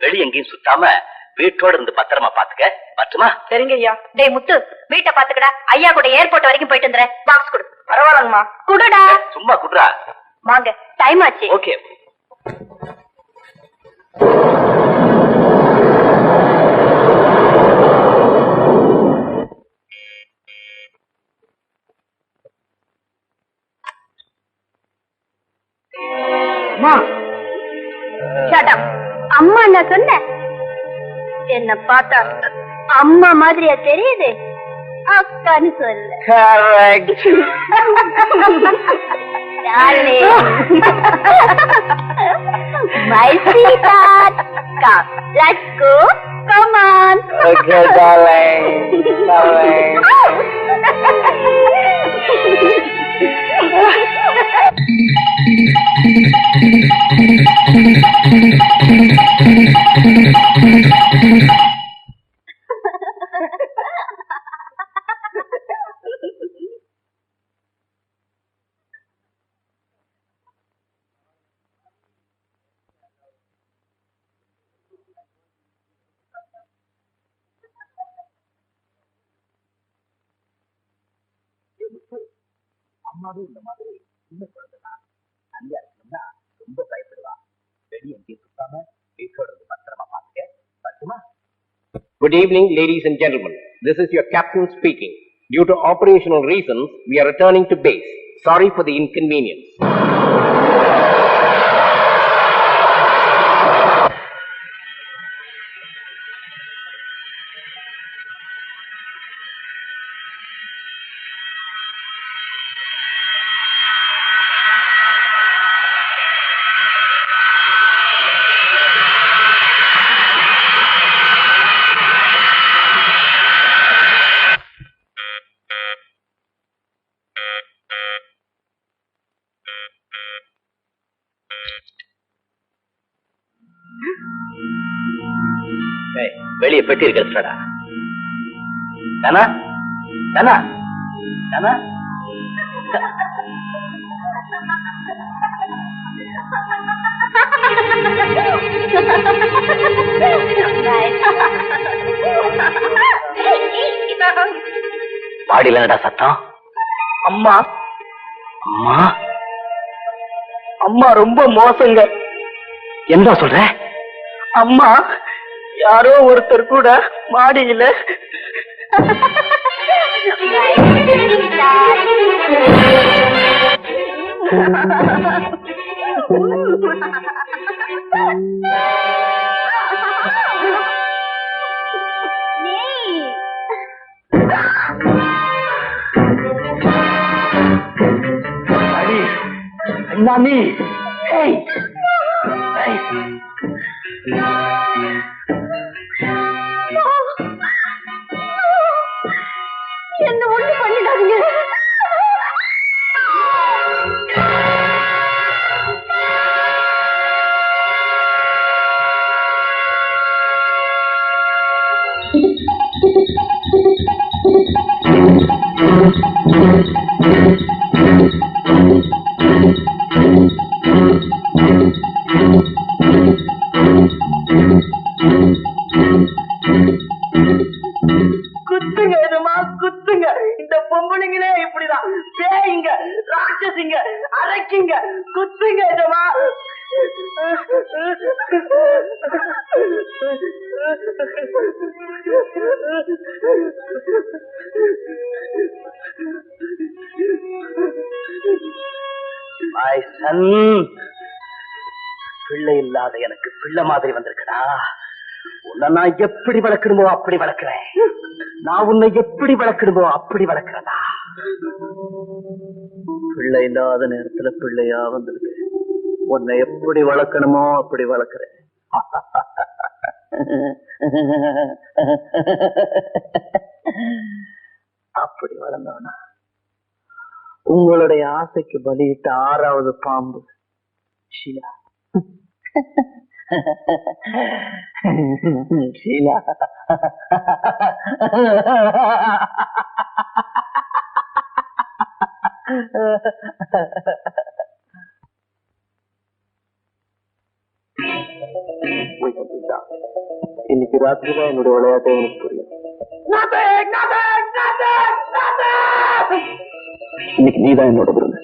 வெளிய எங்கேயும் சுத்தாம வீட்டோட இருந்து பத்திரமா பாத்துக்க. பட்டுமா? சரிங்க ஐயா. டேய் முத்து, வீட்டை பாத்துக்கடா. ஐயா கூட ஏர்போர்ட் வரைக்கும் போயிட்டு வந்துறேன். பாக்ஸ் கொடு. பரவாயில்லங்கம்மா. குடுடா. சும்மா குடுறா. வாங்க, டைம் ஆச்சு. ஓகே. Shut up. அம்மா நான் சொன்னேன். என்ன பார்த்தா அம்மா மாதிரியா தெரியுது? அக்கான்னு சொல்லு. Darling. My sweetheart. Come, let's go. Come on. Okay, darling. Darling. அம்மாவும் இந்த மாதிரி சின்ன குழந்தைதான். தனியா இருக்கணும்னா ரொம்ப பயப்படுவா. வெளிய எங்கேயும் சுத்தாம வீட்டோட இருந்து பத்திரமா பாத்துக்க. பட்டுமா? Good evening, ladies and gentlemen. This is your captain speaking. Due to operational reasons, we are returning to base. Sorry for the inconvenience. வெளிய பெட்டி இருக்கிறடா. தானா தானா தானா பாடியில என்னடா சத்தம்? அம்மா. அம்மா அம்மா ரொம்ப மோசங்க. என்ன சொல்ற? அம்மா யாரோ ஒருத்தர் கூட மாடியில நானி என்ன ஒண்ணு பண்ணிடாதீங்க. குத்துங்க எதுமா குத்துங்க. இந்த பொம்பளைங்களே இப்படிதான். பேய்ங்க, ராட்சசிங்க, அரைக்குங்க. குத்துங்க எதுமா My son, பிள்ளை இல்லாத எனக்கு பிள்ளை மாதிரி வந்திருக்கடா. உன்னை நான் எப்படி வளர்க்கணுமோ அப்படி வளர்க்கிறேன். நான் உன்னை எப்படி வளர்க்கணுமோ அப்படி வளர்க்கிறேன்டா. பிள்ளை இல்லாத நேரத்துல பிள்ளையா வந்திருக்கு. உன்னை எப்படி வளர்க்கணுமோ அப்படி வளர்க்கிறேன். அப்படி வளர்ந்தவனா உங்களுடைய ஆசைக்கு பலியிட்ட 6வது பாம்பு ஷீலா. ஷீலா இன்னைக்கு ராத்திரி தான் என்னுடைய விளையாட்டை எனக்கு புரியும். இன்னைக்கு நீதான் என்னோட விருது.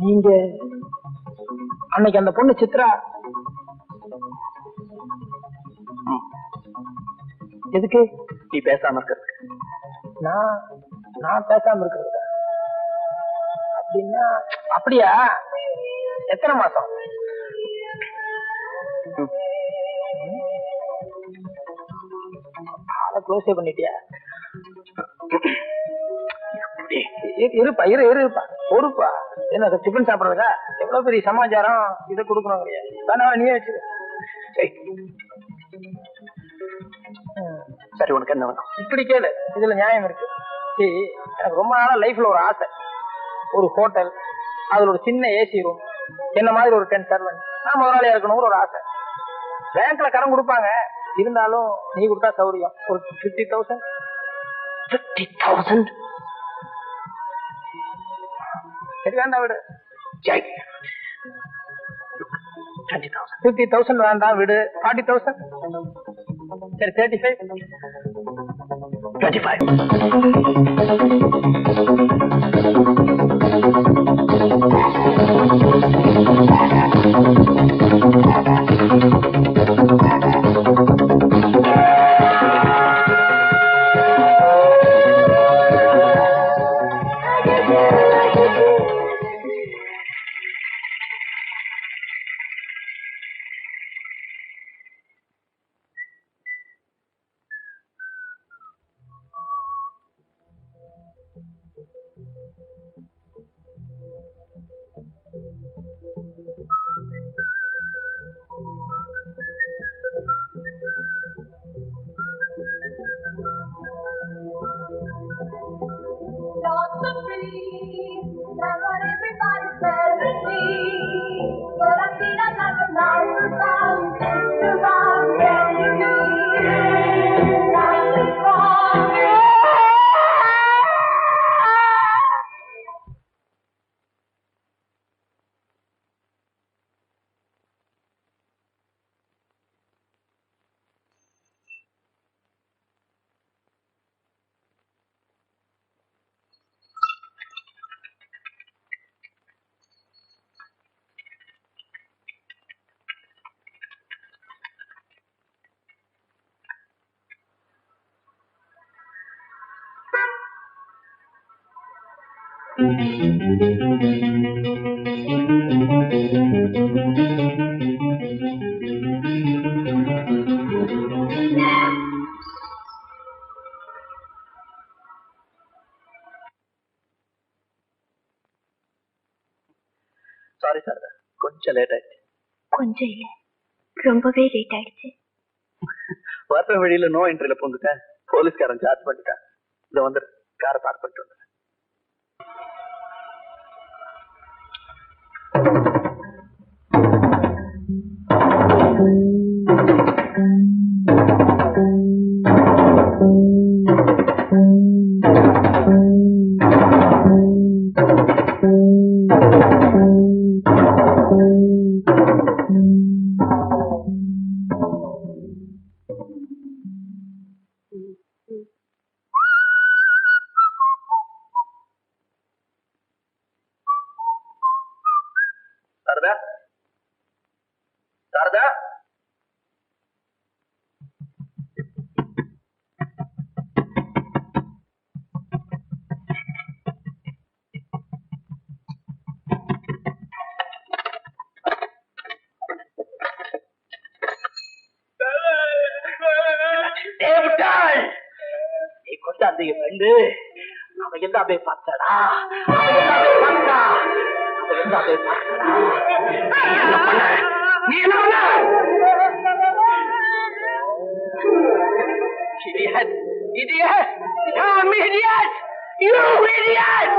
நீங்க அன்னைக்கு அந்த பொண்ணு சித்ரா எதுக்கு நீ பேசாம இருக்கிறது. நான் பேசாம இருக்கிறது அப்படின்னா? அப்படியா? எத்தனை மாசம்? க்ளோஸே பண்ணிட்டியா? இருப்பா இருப்பா பொறுப்பா. என்ன டிஃபன் சாப்பிடுறதா? எவ்வளவு பெரிய சமாச்சாரம் இதை கொடுக்கணும் கிடையாது. தானே நீயே வச்சுக்க. சரி, உனக்கு என்ன வேணும்? இப்படி கேளு, இதுல நியாயம் இருக்கு. சரி, எனக்கு ரொம்ப நாளா லைஃப்ல ஒரு ஆசை. ஒரு ஹோட்டல், அதுல ஒரு சின்ன ஏசி ரூம், என்ன மாதிரி ஒரு 10 சர்வன்ட், நான் முதலாளியா இருக்கணுங்கிற ஒரு ஆசை. பேங்க்ல கடன் கொடுப்பாங்க, இருந்தாலும் நீ கொடுத்தா சௌரியம். ஒரு 50,000. 50,000? சரி, வேண்டாம் விடு. 20,000. 50,000 வேண்டாம் விடு. 40,000. சரி, 35. 25. சாரி சார், கொஞ்சம் லேட் ஆயிடுச்சு. கொஞ்சம் இல்ல, ரொம்பவே லேட் ஆயிடுச்சு. வர வழியில நோ என்ட்ரில போந்துட்டேன். போலீஸ்காரன் சார்ஜ் பண்ணிட்டேன். இதை வந்து காரை பார்க் பண்ணிட்டு வந்தேன். சாரதா, சாரதா, நீ கொண்டாந்து என் ஃப்ரெண்டு அவன் எல்லாமே பார்த்தாடா, அவன் எல்லாமே பார்த்தா, அவன் எல்லாமே பார்த்தாடா. நீ என்ன பண்ண? Idiot! Idiot! I'm idiot! You idiot!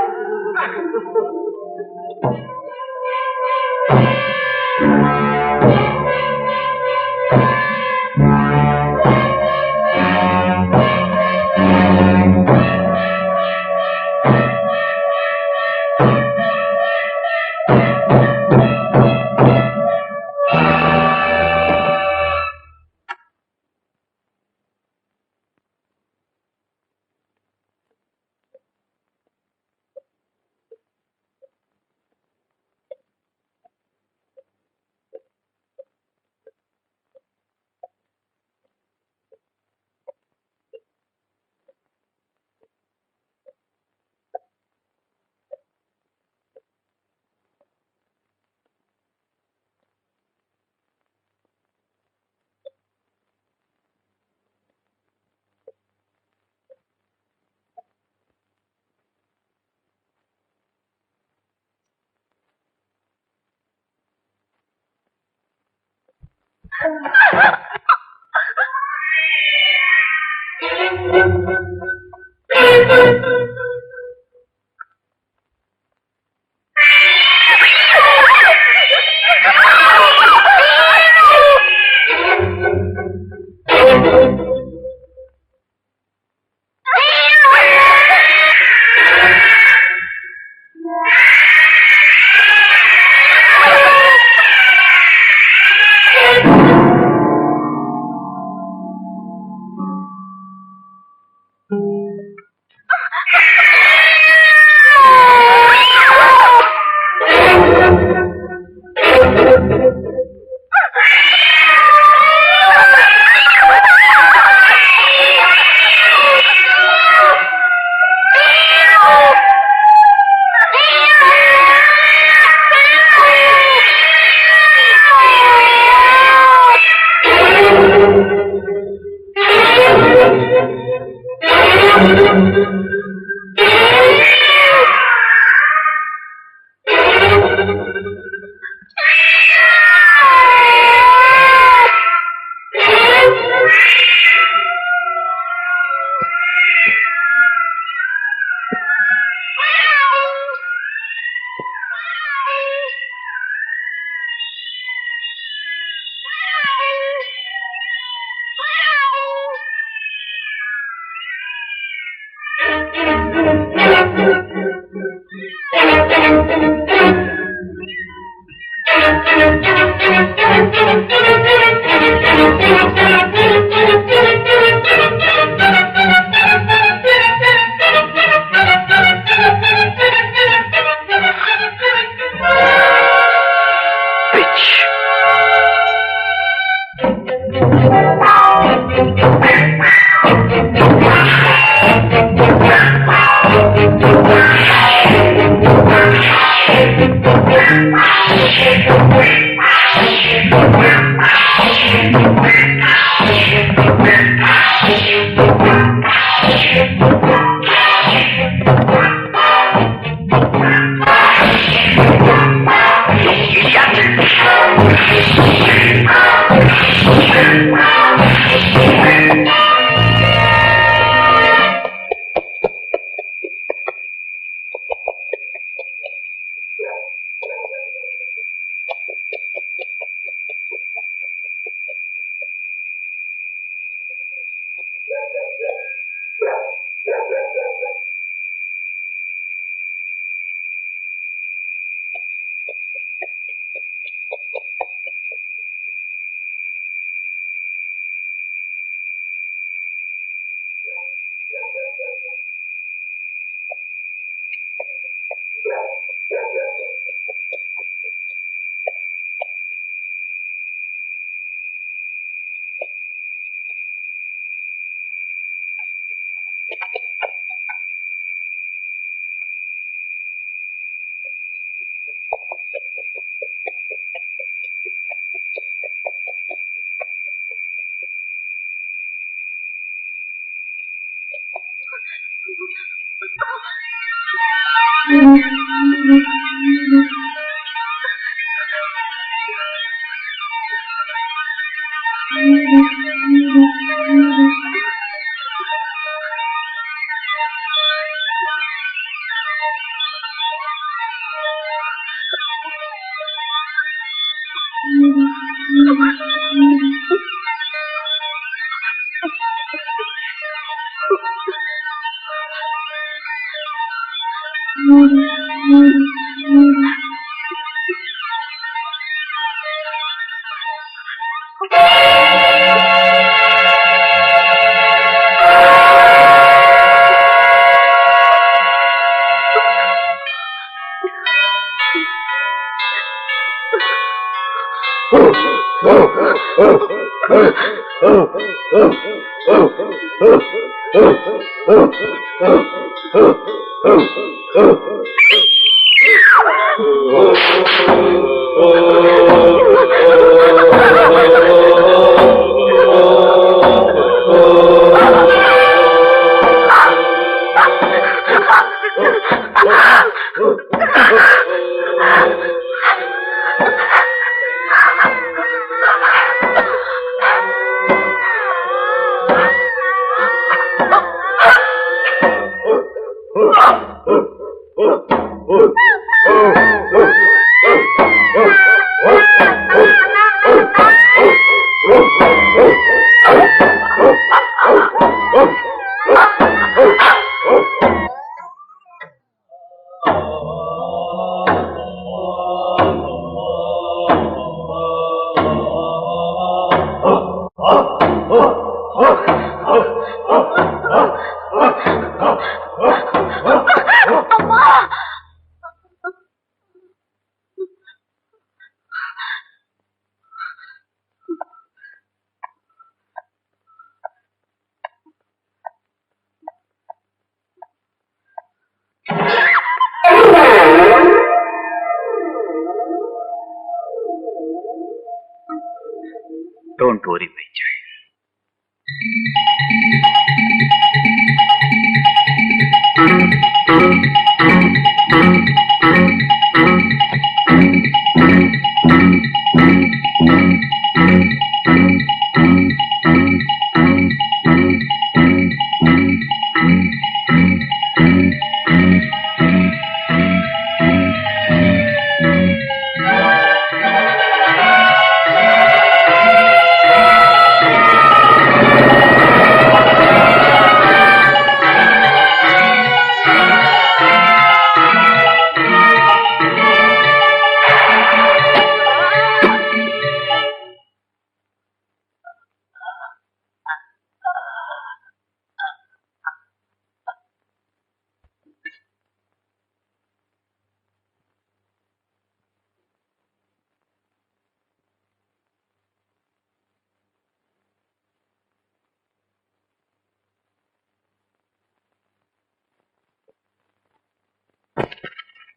Don't worry, my child.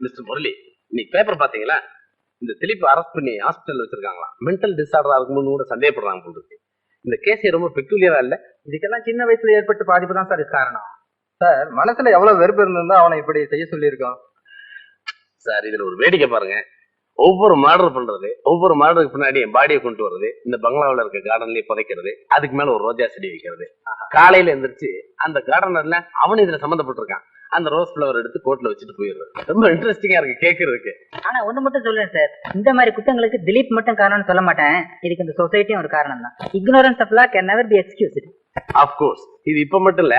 Mister Murali, இன்னைக்கு பேப்பர் பாத்தீங்களா? இந்த திலீப் அரெஸ்ட் பண்ணி ஹாஸ்பிட்டல் வச்சிருக்காங்களா? மென்டல் டிசார்டரா இருக்கும்போது கூட சந்தேகப்படுறாங்க போல இருக்கு. இந்த கேஸ் ரொம்ப பெக்குலியரா இல்ல? இதுக்கெல்லாம் சின்ன வயசுல ஏற்பட்ட பாதிப்பு தான் சார் காரணம். சார் மனசுல எவ்வளவு வெறுப்பு இருந்திருந்தா அவனை இப்படி செய்ய சொல்லியிருக்கான். சார் இதுல ஒரு வேடிக்கை பாருங்க. ஒவ்வொரு மர்டர் பண்றது, ஒவ்வொரு மர்டருக்கு பின்னாடி என் பாடியை கொண்டு வர்றது, இந்த பங்களாவில் இருக்க கார்டன்லயே புதைக்கிறது, அதுக்கு மேல ஒரு ரோஜா செடி வைக்கிறது. காலையில எந்திரிச்சு அந்த கார்டனர்ல அவனு இதுல சம்மந்தப்பட்டிருக்கான். அந்த ரோஸ் ஃபிளவர் எடுத்து கோட்ல வச்சுட்டு போயிடுறது. ரொம்ப இன்ட்ரெஸ்டிங்கா இருக்கு கேட்கறதுக்கு. ஆனா ஒண்ணு மட்டும் சொல்றேன் சார், இந்த மாதிரி குற்றங்களுக்கு திலீப் மட்டும் காரணம்னு சொல்ல மாட்டேன். இதுக்கு இந்த சொசைட்டியும் ஒரு காரணம் தான். Ignorance of law can never be excused. Of course. இது இப்ப மட்டும் இல்ல,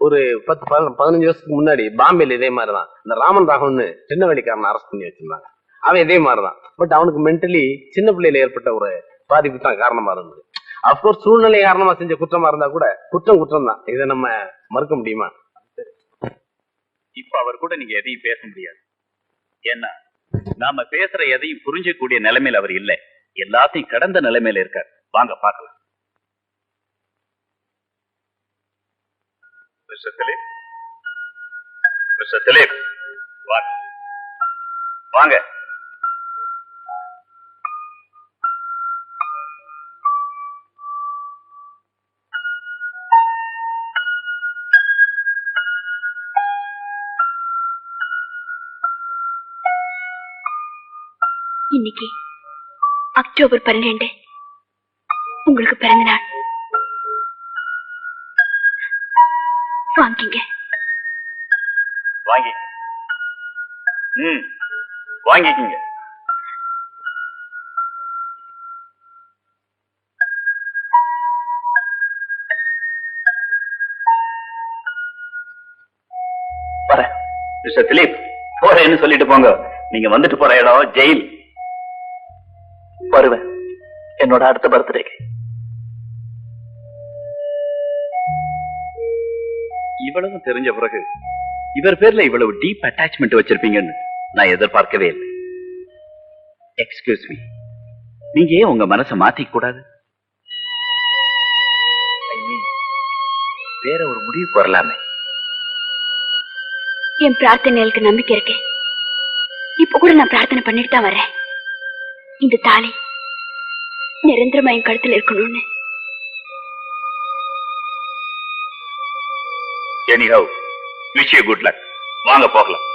ஒரு 10-15 வருஷத்துக்கு முன்னாடி பாம்பேல இதே மாதிரிதான் இந்த ராமன் ராகவன் சின்ன வழிக்காரன் அரெஸ்ட் பண்ணி வச்சிருந்தாங்க. அவன் இதே மாதிரிதான். பட் அவனுக்கு மென்டலி சின்ன பிள்ளையில ஏற்பட்ட ஒரு பாதிப்பு தான் காரணமா இருந்தது. அப்கோர்ஸ் சூழ்நிலை காரணமா செஞ்ச குற்றமா இருந்தா கூட குற்றம் தான். இதை நம்ம மறுக்க முடியுமா? இப்ப அவர் கூட நீங்க எதையும் பேச முடியாது. ஏன்னா நாம பேசுற எதையும் புரிஞ்சக்கூடிய நிலைமையில அவர் இல்லை. எல்லாத்தையும் கடந்த நிலைமையில இருக்கார். வாங்க பார்க்கலாம். மிஸ்டர் திலீப், மிஸ்டர் திலீப், வாங்க வாங்க. இன்னைக்கு அக்டோபர் 12 உங்களுக்கு பிறந்த நாள். வாங்கிங்க. வாங்கிக்கங்க. வாங்கிக்கங்க. வரேன். மிஸ்டர் திலீப், போறேன்னு சொல்லிட்டு போங்க. நீங்க வந்துட்டு போற இடம் ஜெயில். வருவேன் என்னோட அடுத்த பர்த்டேக்கு. இவ்வளவு தெரிஞ்ச பிறகு இவர் பேர்ல இவ்வளவு டீப் அட்டாச்மெண்ட் வச்சிருப்பீங்கன்னு நான் எதிர்பார்க்கவே இல்லை. எக்ஸ்கியூஸ் மீ, நீங்க ஏன் உங்க மனசை மாத்திக்க கூடாது? வேற ஒரு முடிவுக்கு வரலாமே. என் பிரார்த்தனைகளுக்கு நம்பிக்கை இருக்கு. இப்ப கூட நான் பிரார்த்தனை பண்ணிட்டு தான் வரேன். இந்த தாலி நிரந்தரமா என் கழுத்துல இருக்கணும்னு. Anyhow, wish you good luck. வாங்க போகலாம்.